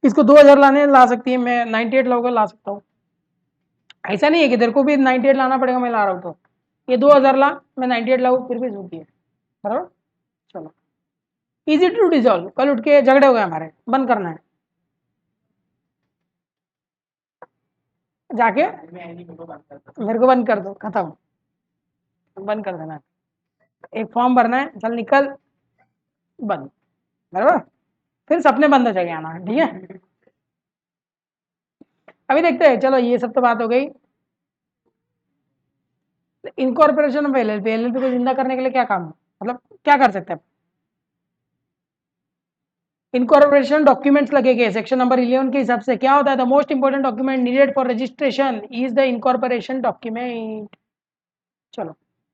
इसको 2000 लाने ला सकती है, मैं 98 लाऊंगा, ला सकता हूँ। ऐसा नहीं है कि तेरे को भी 98 लाना पड़ेगा, मैं ला रहा हूँ तो ये 2000 ला, मैं 98 लाऊँ, फिर भी सूखी है। बराबर। चलो, इजी टू डिजॉल्व, कल उठ के झगड़े हो गए हमारे, बंद करना है, जाके मेरे को बंद कर दो, खत्म, बंद कर देना। एक फॉर्म भरना है, चल निकल, बंद। बराबर। फिर सपने बंद हो जाएंगे आना, ठीक है। अभी देखते हैं, चलो ये सब तो बात हो गई। इनकॉर्पोरेशन ऑफ LLP को जिंदा करने के लिए क्या काम है, मतलब क्या कर सकते हैं? इनकॉर्पोरेशन डॉक्यूमेंट्स लगेंगे, सेक्शन नंबर 11 के हिसाब से क्या होता है, the most important document needed for registration is the incorporation document. चलो,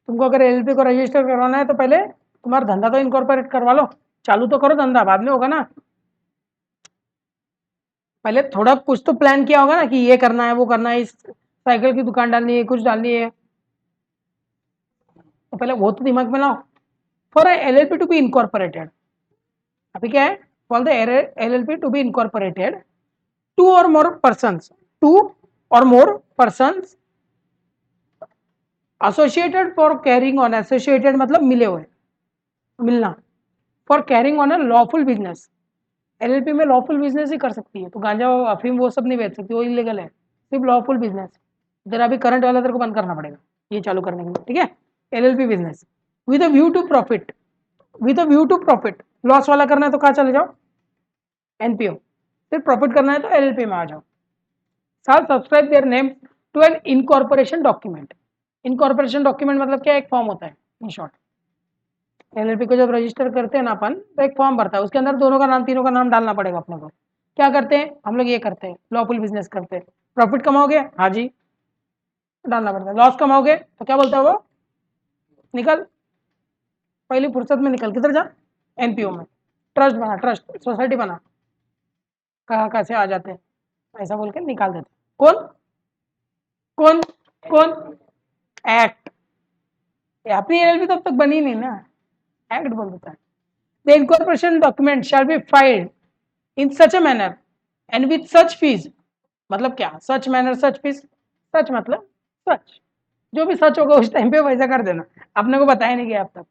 तुमको अगर LLP को रजिस्टर करवाना है तो पहले तुम्हारा धंधा तो इनकॉर्पोरेट करवा लो, चालू तो करो धंधा, बाद में होगा ना। पहले थोड़ा कुछ तो प्लान किया होगा ना कि ये करना है, वो करना है, इस साइकिल की दुकान डालनी है, कुछ डालनी है, तो पहले वो तो दिमाग में लाओ। For LLP to be incorporated, अभी क्या है, for the LLP to be incorporated, 2 or more persons, 2 or more persons associated for carrying on, associated मतलब मिले हुए, मिलना, for carrying on a lawful business. LLP में लॉफुल बिजनेस ही कर सकती है, तो गांजा अफीम वो सब नहीं बेच सकती, वो इलीगल है, सिर्फ लॉफुल बिजनेस। तेरा अभी करंट वाला तेरे को बंद करना पड़ेगा ये चालू करने के लिए, ठीक है। LLP business with a view to profit, with a view to profit. Loss वाला करना है तो कहाँ चले जाओ, NPO। फिर प्रॉफिट करना है तो LLP में आ जाओ। shall subscribe their name to an incorporation document। Incorporation document मतलब क्या, एक फॉर्म होता है इन शॉर्ट। LLP को जब रजिस्टर करते हैं ना अपन, तो एक फॉर्म भरता है, उसके अंदर दोनों का नाम, तीनों का नाम डालना पड़ेगा अपने को। क्या करते हैं हम लोग, ये करते हैं, लॉफुल बिजनेस करते हैं। प्रॉफिट कमाओगे, हाँ जी, डालना पड़ता है। लॉस कमाओगे तो क्या बोलता है वो, निकल, पहली फुर्सत में निकल, किधर जा, NPO में। ट्रस्ट बना, ट्रस्ट सोसाइटी बना, कहाँ कैसे आ जाते हैं, ऐसा बोल के निकाल देते। कौन कौन कौन, एक्ट। अपनी LLP तब तक बनी नहीं ना, एक्ट बोल देता है। The incorporation document shall be filed in such a manner and with such fees. मतलब क्या, सच मैनर सच फीस, सच मतलब सच, जो भी सच होगा उस टाइम पे वैसा कर देना, अपने को बताया नहीं गया अब तक।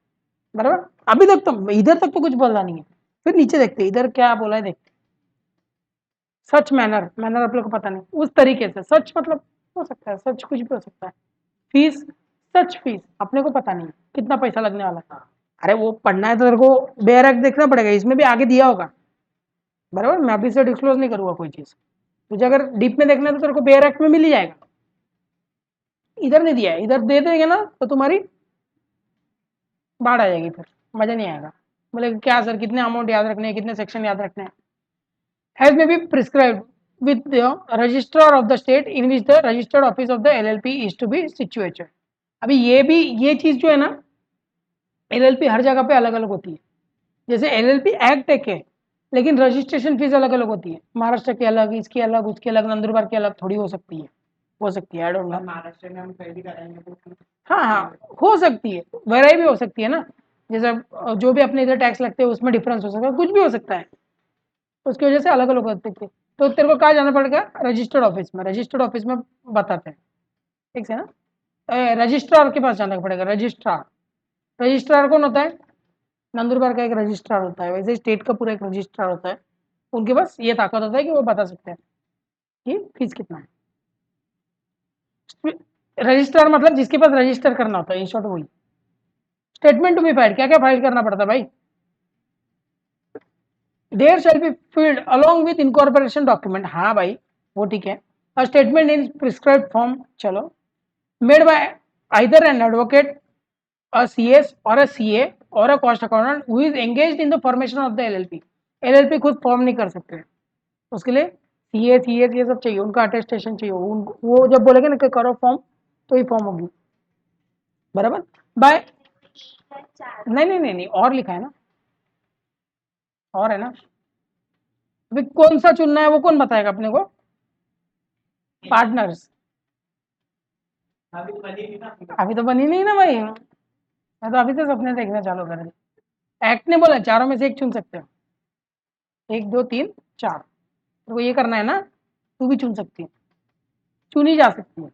बराबर। अभी तक तो इधर तक तो कुछ बोला नहीं है, फिर नीचे देखते इधर क्या बोला है, देखते सच मैनर, मैनर आप लोग को पता नहीं, उस तरीके से सच मतलब हो सकता है, सच कुछ भी हो सकता है। फीस, सच फीस अपने को पता नहीं कितना पैसा लगने वाला है। अरे वो पढ़ना है तो तेरे को बेयर एक्ट देखना पड़ेगा, इसमें भी आगे दिया होगा। बराबर, मैं अभी से डिस्क्लोज नहीं करूंगा कोई चीज, तुझे अगर डीप में देखना है तो तेरे को बेयर एक्ट में मिल ही जाएगा। इधर नहीं दिया है, इधर दे देंगे ना तो तुम्हारी बाढ़ आ जाएगी, फिर मजा नहीं आएगा। बोले क्या सर, कितने अमाउंट याद रखने हैं, कितने सेक्शन याद रखने हैं। Has may be prescribed with the registrar of the state in which the registered office of the LLP is to be situated। अभी ये चीज जो है ना, LLP हर जगह पे अलग अलग होती है। जैसे LLP एक्ट एक है, लेकिन रजिस्ट्रेशन फीस अलग अलग होती है। महाराष्ट्र की अलग, इसकी अलग, उसकी अलग, नंदुरबार की अलग थोड़ी हो सकती है आई डोंट नो। महाराष्ट्र में हम पहली कराएंगे तो हाँ हाँ हो सकती है, वेराई भी हो सकती है ना। जैसे जो भी अपने इधर टैक्स लगते हैं उसमें डिफरेंस हो सकता है, कुछ भी हो सकता है, उसकी वजह से अलग अलग होते हैं। तो तेरे को कहाँ जाना पड़ेगा, रजिस्टर्ड ऑफिस में। रजिस्टर्ड ऑफिस में बताते हैं, ठीक है ना। रजिस्ट्रार के पास जाना पड़ेगा। रजिस्ट्रार, रजिस्ट्रार कौन होता है, नंदुरबार का एक रजिस्ट्रार होता है, वैसे स्टेट का पूरा एक रजिस्ट्रार होता है। उनके पास ये ताकत होता है कि वो बता सकते हैं कि फीस कितना है। रजिस्ट्रार मतलब जिसके पास रजिस्टर करना होता है, इन शॉर्ट वही। स्टेटमेंट टू बी फाइल, क्या क्या फाइल करना पड़ता है भाई। There shall be filled along with incorporation document, हाँ भाई वो ठीक है। A statement in prescribed form, चलो, made by either an advocate, a CS or a CA or a cost accountant who is engaged in the formation of the LLP। LLP खुद form नहीं कर सकते, उसके लिए CA CS ये सब चाहिए, उनका अटेस्टेशन चाहिए। वो जब बोलेंगे ना कि करो फॉर्म, तो ही फॉर्म होगी, बराबर। बाय नहीं, और लिखा है ना, और है ना। अभी कौन सा चुनना है वो कौन बताएगा अपने को, पार्टनर्स। अभी तो बनेगी ना। अभी तो बनी नहीं ना भाई, मैं तो अभी से सपने देखना चालू कर दी। एक्ट ने बोला चारों में से एक चुन सकते हो, 1 2 3 4, तो ये करना है ना, तू भी चुन सकती है, चुनी जा सकती है।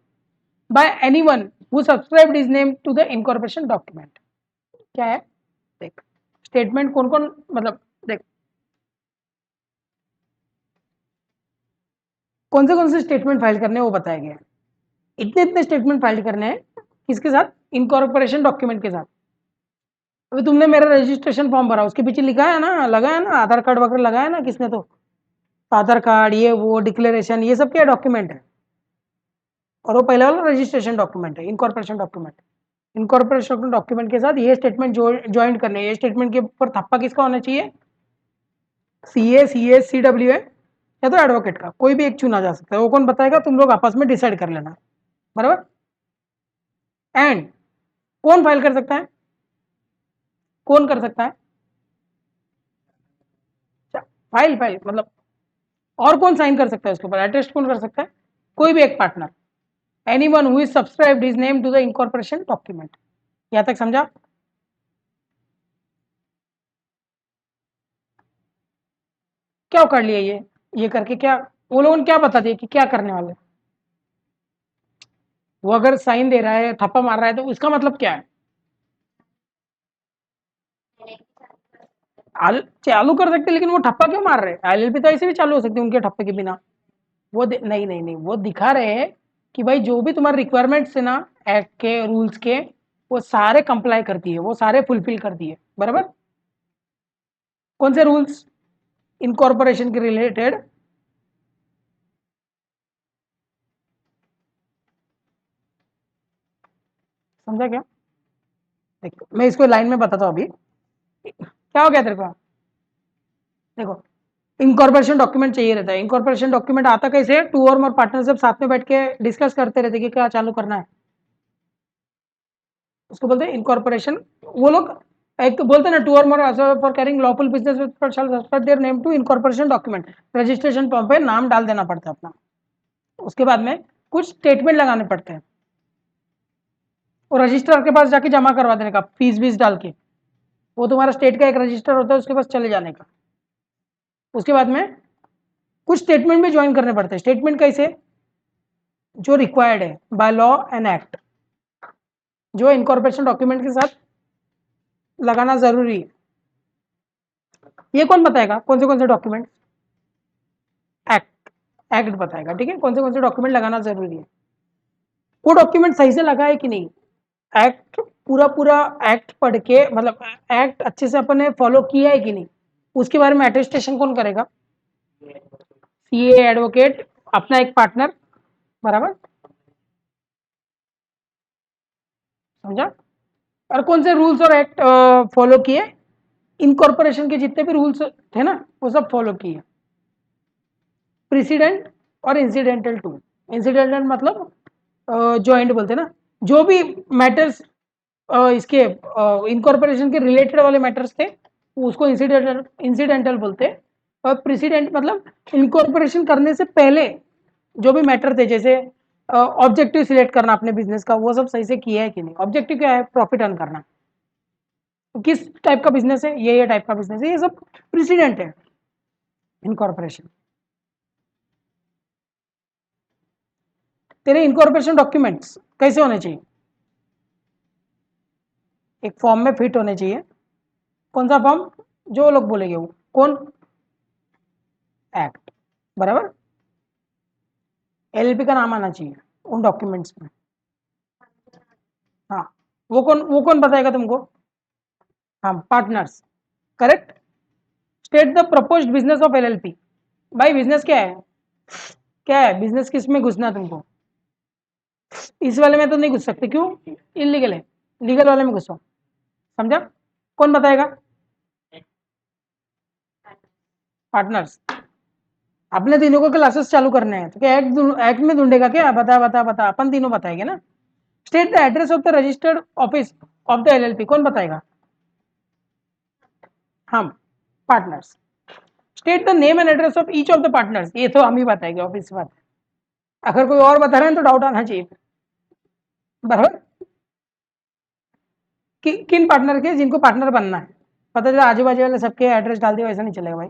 By anyone who subscribed his name to the incorporation document. क्या है देख, स्टेटमेंट कौन कौन, मतलब देख कौन से स्टेटमेंट फाइल करने हैं वो बताया गया है। इतने स्टेटमेंट फाइल करने हैं, किसके साथ, इनकॉर्पोरेशन डॉक्यूमेंट के साथ। अभी तुमने मेरा रजिस्ट्रेशन फॉर्म भरा, उसके पीछे लिखा है ना, लगा है ना, आधार कार्ड वगैरह लगाया ना किसने, तो आधार कार्ड, ये वो डिक्लेरेशन, ये सब क्या डॉक्यूमेंट है। और वो पहले वाला रजिस्ट्रेशन डॉक्यूमेंट है, इनकॉर्पोरेशन डॉक्यूमेंट। इनकॉर्पोरेशन डॉक्यूमेंट के साथ ये स्टेटमेंट ज्वाइन करने, ये स्टेटमेंट के ऊपर थप्पा किसका होना चाहिए, CA CS CWA या तो एडवोकेट का, कोई भी एक चुना जा सकता है। वो कौन बताएगा, तुम लोग आपस में डिसाइड कर लेना, बराबर। एंड कौन फाइल कर सकता है, कौन कर सकता है फाइल, फाइल मतलब, और कौन साइन कर सकता है उसके ऊपर, अटेस्ट कौन कर सकता है, कोई भी एक partner. Anyone who is subscribed his name to the incorporation document. यहां तक समझा। क्या कर लिया ये करके, क्या वो लोगों ने क्या बता दिया कि क्या करने वाले। वो अगर साइन दे रहा है, थप्पा मार रहा है, तो उसका मतलब क्या है, चालू कर सकते, लेकिन वो ठप्पा क्यों मार रहे हैं। LLP तो ऐसे भी चालू हो सकती है उनके ठप्पे के बिना। वो नहीं, वो दिखा रहे हैं कि भाई जो भी तुम्हारे रिक्वायरमेंट्स है ना, एक्ट के रूल्स के, वो सारे कंप्लाई करती है, वो सारे फुलफिल करती है, बराबर। कौन से रूल्स, इनकॉर्पोरेशन के रिलेटेड, समझा क्या। देखो मैं इसको लाइन में बताता हूँ अभी, क्या हो गया तेरे को। देखो इनकॉर्पोरेशन डॉक्यूमेंट चाहिए रहता है। इनकॉर्पोरेशन डॉक्यूमेंट आता कैसे, 2 और मोर पार्टनर जब साथ में बैठ के डिस्कस करते रहते कि क्या चालू करना है, उसको बोलते हैं इनकॉर्पोरेशन। वो लोग एक तो बोलते हैं ना, 2 or more for carrying lawful business with shall subscribe their name to incorporation document. Registration form पे नाम डाल देना पड़ता है अपना, उसके बाद में कुछ स्टेटमेंट लगाने पड़ते हैं, और रजिस्ट्रार के पास जाके जमा करवा देने का, फीस वीस डाल के। वो तुम्हारा स्टेट का एक रजिस्टर होता है, उसके पास चले जाने का। उसके बाद में कुछ स्टेटमेंट भी ज्वाइन करने पड़ते हैं। स्टेटमेंट कैसे, जो रिक्वायर्ड है बाय लॉ एंड एक्ट, जो इनकॉर्पोरेशन डॉक्यूमेंट के साथ लगाना जरूरी है। ये कौन बताएगा, कौन से डॉक्यूमेंट, एक्ट, एक्ट बताएगा, ठीक है, कौन से डॉक्यूमेंट लगाना जरूरी है। वो डॉक्यूमेंट सही से लगा है कि नहीं, एक्ट पूरा एक्ट पढ़ के, मतलब एक्ट अच्छे से अपन ने फॉलो किया है कि नहीं, उसके बारे में अटेस्टेशन कौन करेगा, CA एडवोकेट, अपना एक पार्टनर, बराबर, समझा। और कौन से रूल्स और एक्ट फॉलो किए, इनकॉर्पोरेशन के जितने भी रूल्स थे ना वो सब फॉलो किए। प्रेसिडेंट और इंसिडेंटल टू, इंसिडेंटल मतलब जॉइंट बोलते हैं ना, जो भी मैटर्स इसके इनकॉर्पोरेशन के रिलेटेड वाले मैटर्स थे उसको इंसिडेंटल इंसिडेंटल बोलते हैं। और प्रेसिडेंट मतलब इनकॉर्पोरेशन करने से पहले जो भी मैटर थे, जैसे ऑब्जेक्टिव सिलेक्ट करना अपने बिजनेस का, वो सब सही से किया है कि नहीं। ऑब्जेक्टिव क्या है? प्रॉफिट अर्न करना। किस टाइप का बिजनेस है? ये टाइप का बिजनेस है, ये सब प्रेसिडेंट है इनकॉर्पोरेशन। तेरे इनकॉर्पोरेशन डॉक्यूमेंट्स कैसे होने चाहिए? एक फॉर्म में फिट होने चाहिए। कौन सा फॉर्म? जो लोग बोलेंगे वो। कौन? एक्ट, बराबर। एलएलपी का नाम आना चाहिए उन डॉक्यूमेंट्स में। हाँ, वो कौन बताएगा तुमको? हाँ, partners, correct. State the proposed business of LLP. भाई बिजनेस क्या है? क्या है बिजनेस? किस में घुसना है तुमको? इस वाले में तो नहीं घुस सकते, क्यों? इलीगल है। लीगल वाले में घुसो, समझा? कौन बताएगा? पार्टनर्स। अपने तीनों को क्लासेस चालू करने हैं तो क्या एक्ट में ढूंढेगा क्या? बता बता बता, अपन तीनों बताएंगे ना। State the address of the registered office of the LLP. कौन बताएगा? हम, partners. State the name and address of each of the partners. ये तो हम ही बताएंगे, ऑफिस बात है। अगर कोई और बता रहे हैं तो डाउट आना चाहिए, बराबर। किन पार्टनर के जिनको पार्टनर बनना है, पता चला आजू बाजू वाले सबके एड्रेस डाल दिया, ऐसा नहीं चलेगा भाई।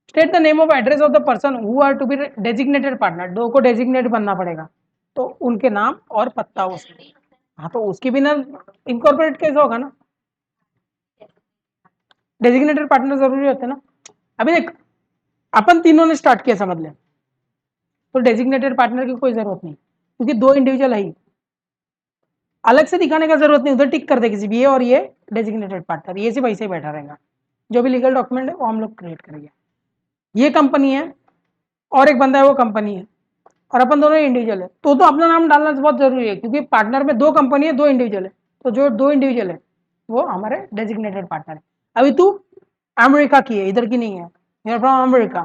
State the name of address of the person who are to be designated partner. दो को डेजिग्नेट बनना पड़ेगा, तो उनके नाम और पत्ता उसके। हाँ, तो उसके बिना इनकॉर्पोरेट कैसे होगा ना? डेजिग्नेटेड पार्टनर जरूरी होते ना। अभी देख, अपन तीनों ने स्टार्ट किया समझ ले, तो डेजिग्नेटेड पार्टनर की कोई जरूरत नहीं, क्योंकि दो इंडिविजुअल है ही। अलग से दिखाने का जरूरत नहीं, उधर टिक कर दे किसी भी, ये और ये डेजिग्नेटेड पार्टनर, ये सिर्फ ऐसे ही बैठा रहेगा। जो भी लीगल डॉक्यूमेंट है वो हम लोग क्रिएट करेंगे। ये कंपनी है और एक बंदा है, वो कंपनी है, और अपन दोनों इंडिविजुअल है, तो अपना नाम डालना बहुत जरूरी है, क्योंकि पार्टनर में दो कंपनी है, दो इंडिविजुअल है। तो जो दो इंडिविजुअल है वो हमारे डेजिग्नेटेड पार्टनर है। अभी तू अमेरिका की है, इधर की नहीं है, यूर फ्रॉम अमेरिका,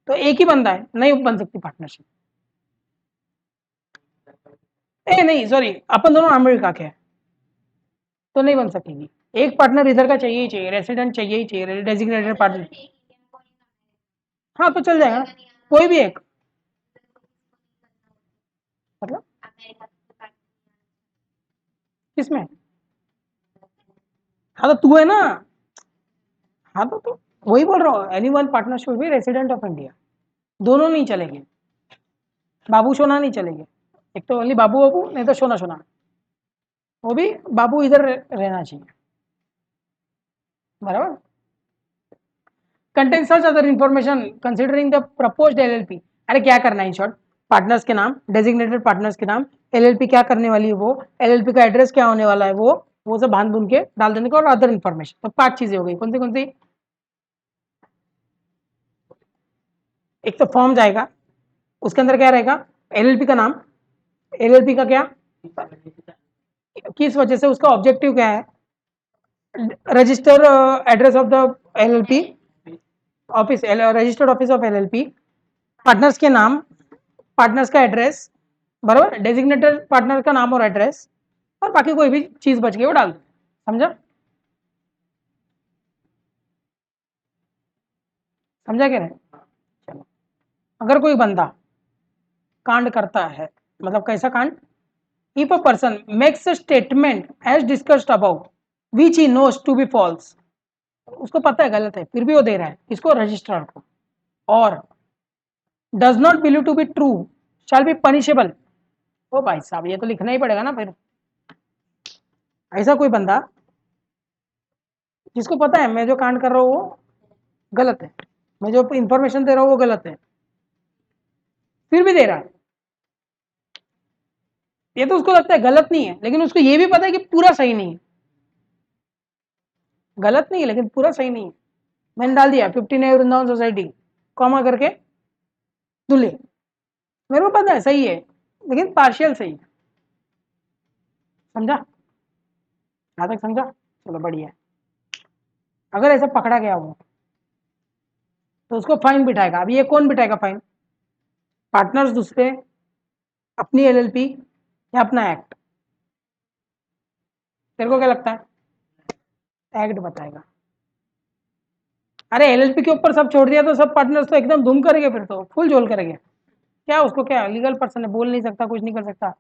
तो एक ही बंदा है, नहीं बन सकती पार्टनरशिप। नहीं सॉरी, अपन दोनों अमेरिका के हैं तो नहीं बन सकेगी। एक पार्टनर इधर का चाहिए ही चाहिए, रेसिडेंट चाहिए ही चाहिए, डेजिग्नेटेड पार्टनर। हाँ, तो चल जाएगा ना, कोई भी एक, मतलब किसमें? हाँ, तो तू है ना। हाँ, तो वही बोल रहा हूँ, any one partner should be resident of India. दोनों नहीं चलेंगे, बाबू सोना नहीं चलेंगे। एक तो ओनली बाबू बाबू, नहीं तो सोना सोना, वो भी बाबू इधर रहना चाहिए, बराबर। Contain such other information considering the proposed LLP. अरे क्या करना है इन शॉर्ट? पार्टनर्स के नाम, डेजिग्नेटेड पार्टनर्स के नाम, एलएलपी क्या करने वाली है वो, एलएलपी का एड्रेस क्या होने वाला है वो सब बांध बुन के डाल देने को, और अदर इन्फॉर्मेशन। तो 5 चीजें हो गई। कौन सी? एक तो फॉर्म जाएगा, उसके अंदर क्या रहेगा? एलएलपी का नाम, एलएलपी का क्या, किस वजह से, उसका ऑब्जेक्टिव क्या है, register address of the LLP office, registered office of LLP, partners के नाम, पार्टनर्स का एड्रेस, बराबर, डेजिग्नेटेड पार्टनर का नाम और एड्रेस, और बाकी कोई भी चीज बच गई वो डाल दो, समझा? समझा क्या नहीं? चलो, अगर कोई बंदा कांड करता है, मतलब कैसा कांड? If a person makes a statement as discussed about which he knows to be false, उसको पता है गलत है, फिर भी वो दे रहा है इसको, रजिस्ट्रार को, और does not believe to be true shall be punishable. ओ भाई साहब, ये तो लिखना ही पड़ेगा ना फिर। ऐसा कोई बंदा जिसको पता है मैं जो कांड कर रहा हूँ वो गलत है, मैं जो इंफॉर्मेशन दे रहा हूँ वो गलत है, फिर भी दे रहा है, ये तो उसको लगता है गलत नहीं है, लेकिन उसको ये भी पता है कि पूरा सही नहीं है। गलत नहीं है लेकिन पूरा सही नहीं है। मैंने डाल दिया 59 वृंदावन सोसाइटी, कॉमा करके दूल्हे, मेरे को पता है सही है लेकिन पार्शियल सही है। समझा? यहाँ तक समझा? चलो बढ़िया है। अगर ऐसा पकड़ा गया वो तो उसको फाइन बिठाएगा। अब ये कौन बिठाएगा फाइन? पार्टनर्स दूसरे, अपनी एलएलपी या अपना एक्ट? तेरे को क्या लगता है? एक्ट बताएगा। अरे एलएलपी के ऊपर सब छोड़ दिया तो सब पार्टनर्स तो एकदम धूम करेंगे, फिर तो फुल झोल करेंगे। क्या उसको, क्या लीगल पर्सन है, बोल नहीं सकता, कुछ नहीं कर सकता।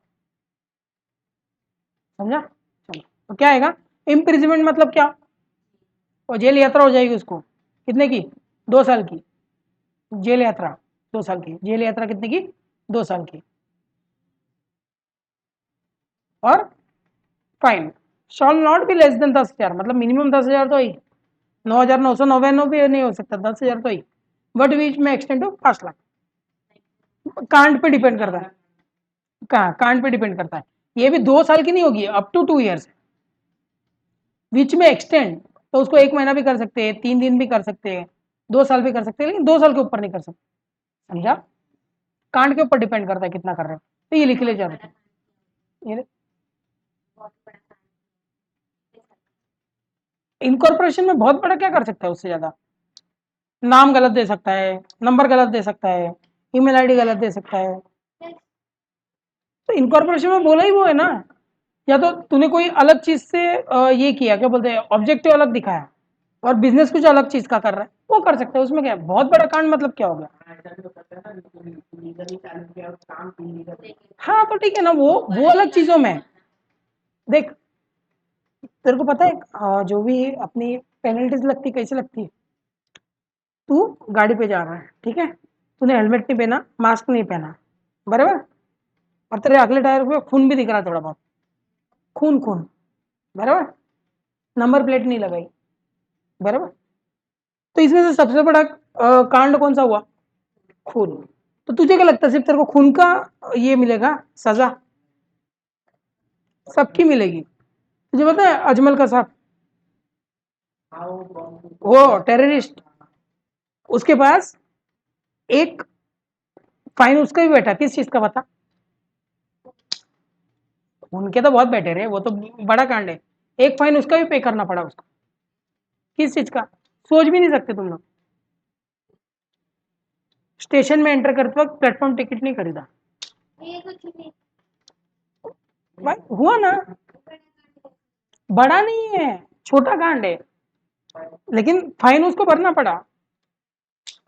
समझा? चलो, तो क्या आएगा? इम्प्रिजमेंट मतलब क्या? और जेल यात्रा हो जाएगी उसको। कितने की? 2 साल की जेल यात्रा। 2 साल की जेल यात्रा। कितने की? 2 साल की। और fine shawl not be less than 10,000, मतलब मिनिमम 10,000 तो ही, 9,999 भी नहीं हो सकता, 10,000 तो ही। बट विच में एक्सटेंड टू 5 लाख। कांड पे डिपेंड करता है। कहाँ कांड पे डिपेंड करता है। ये भी 2 साल की नहीं होगी, अप टू 2 ईयर्स। बीच में एक्सटेंड तो उसको 1 महीना भी कर सकते हैं, 3 दिन भी कर सकते हैं, 2 साल भी कर सकते हैं, लेकिन 2 साल के ऊपर नहीं कर सकते। समझा? कांड के ऊपर डिपेंड करता है कितना कर रहे हो। तो ये लिख ले जा रहे ये इनकॉर्पोरेशन में बहुत बड़ा क्या कर सकता है? उससे ज्यादा नाम गलत दे सकता है, नंबर गलत दे सकता है, ईमेल आईडी गलत दे सकता है। तो इनकॉर्पोरेशन में बोला ही वो है ना। या तो तूने कोई अलग चीज से ये किया, क्या बोलते हैं, ऑब्जेक्टिव अलग दिखाया और बिजनेस कुछ अलग चीज का कर रहा है, वो कर सकता है। उसमें क्या है? बहुत बड़ा कांड मतलब क्या हो गया? ऐसा तो करता है ना, लीगली चालू किया और काम इलीगल। हाँ तो ठीक है ना, वो अलग चीजों में देख। तेरे को पता है जो भी अपनी पेनल्टीज लगती कैसे लगती है? तू गाड़ी पे जा रहा है, ठीक है, तूने हेलमेट नहीं पहना, मास्क नहीं पहना, बराबर, और तेरे अगले टायर पे खून भी दिख रहा है, थोड़ा बहुत खून खून, बराबर, नंबर प्लेट नहीं लगाई, बराबर। तो इसमें से सबसे बड़ा कांड कौन सा हुआ? खून। तो तुझे क्या लगता है सिर्फ तेरे को खून का ये मिलेगा सजा? सबकी मिलेगी। तुझे पता है अजमल का साहब, हाँ वो टेररिस्ट, उसके पास एक फाइन उसका भी बैठा, किस चीज का बता? उनके तो बहुत बैठे रहे, वो तो बड़ा कांड है। एक फाइन उसका भी पे करना पड़ा उसको। किस चीज का? सोच भी नहीं सकते तुम लोग। स्टेशन में एंटर करते वक्त प्लेटफॉर्म टिकट नहीं खरीदा। ये कुछ नहीं भाई हुआ ना, बड़ा नहीं है, छोटा कांड है, लेकिन फाइन उसको भरना पड़ा।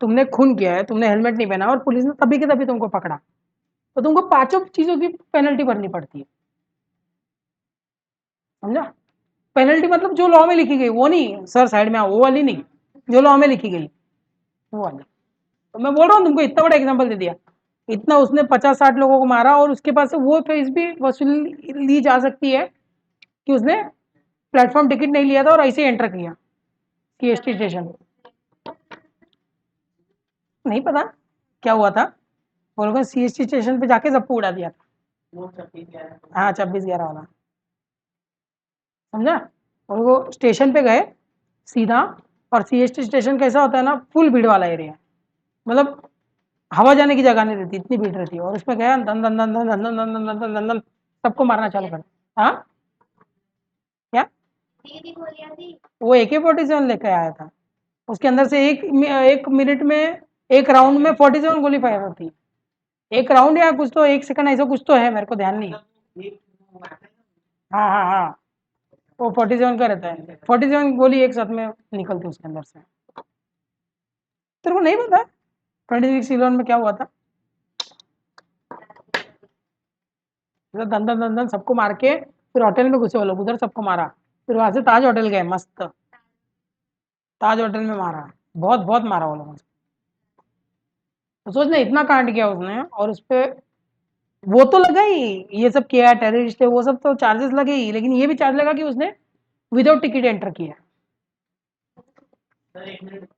तुमने खून किया है, तुमने हेलमेट नहीं पहना और पुलिस ने तभी के तभी तुमको पकड़ा, तो तुमको 5 चीजों की पेनल्टी भरनी पड़ती है। समझा? पेनल्टी मतलब जो लॉ में लिखी गई वो नहीं, सर साइड में आओ, वो वाली नहीं, जो लॉ में लिखी गई वो वाली। तो मैं बोल रहा हूँ तुमको, इतना बड़ा एग्जांपल दे दिया। इतना उसने 50-60 लोगों को मारा और उसके पास से वो फीस भी वसूल ली जा सकती है कि उसने प्लेटफॉर्म टिकट नहीं लिया था और ऐसे ही एंटर किया सीएसटी स्टेशन। नहीं पता क्या हुआ था, वो लोगों ने सीएसटी स्टेशन पे जाके सबको उड़ा दिया था। वो 26/11 हाँ 26/11 वाला, समझा? और वो स्टेशन पे गए सीधा, और सीएसटी स्टेशन कैसा होता है ना, फुल भीड़ वाला एरिया, मतलब हवा जाने की जगह नहीं रहती, इतनी भीड़ रहती है। और उसमें गया धन धन धन धन धन धन धन धन धन धन धन सबको मारना चालू कर। हाँ क्या? दीदी बोलिया थी वो AK-47 लेके आया था, उसके अंदर से एक मिनट में, एक राउंड में 47 गोली फायर होती है। एक राउंड या कुछ तो 1 सेकंड ऐसा कुछ तो है, मेरे को ध्यान नहीं है। एक वो आता है हाँ हाँ हाँ, वो 47 का रहता है, 47 गोली एक साथ में निकलती है उसके अंदर से। तेरे को नहीं पता 26/11 में क्या हुआ था? धन धन धन धन सबको मार के फिर होटल में घुसे वो लोग, उधर सबको मारा, फिर वहां से ताज होटल गए, मस्त ताज होटल में मारा, बहुत बहुत मारा वो लोगों ने। तो सोच ना, इतना कांड किया उसने, और उस पे वो तो लगा ही, ये सब किया है, टेररिस्ट है, वो सब तो चार्जेस लगे ही, लेकिन ये भी चार्ज लगा कि उसने विदाउट टिकट एंटर किया। सर, 1 मिनट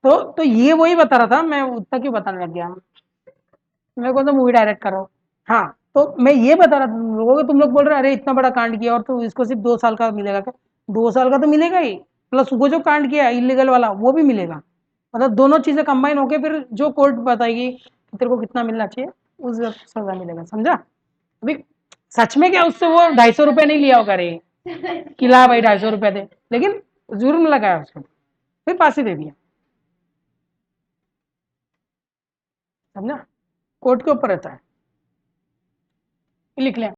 तो ये वही बता रहा था, मैं उतना क्यों बताने लग गया, मेरे को तो मूवी डायरेक्ट करो। हाँ, तो मैं ये बता रहा था तुम लोगों को, तुम लोग बोल रहे अरे इतना बड़ा कांड किया और तो इसको सिर्फ 2 साल का मिलेगा क्या? 2 साल का तो मिलेगा ही, प्लस वो जो कांड किया इलीगल वाला वो भी मिलेगा। मतलब दोनों चीजें कंबाइन होके फिर जो कोर्ट बताएगी कि तेरे को कितना मिलना चाहिए, उस सजा मिलेगा। समझा? अभी सच में क्या उससे वो 250 रुपये नहीं लिया होगा रे, कि ला भाई 250 रुपये दे, लेकिन जुर्म लगाया उसको, फिर फांसी दे दिया। समझा? कोर्ट के ऊपर रहता है, लिख लें।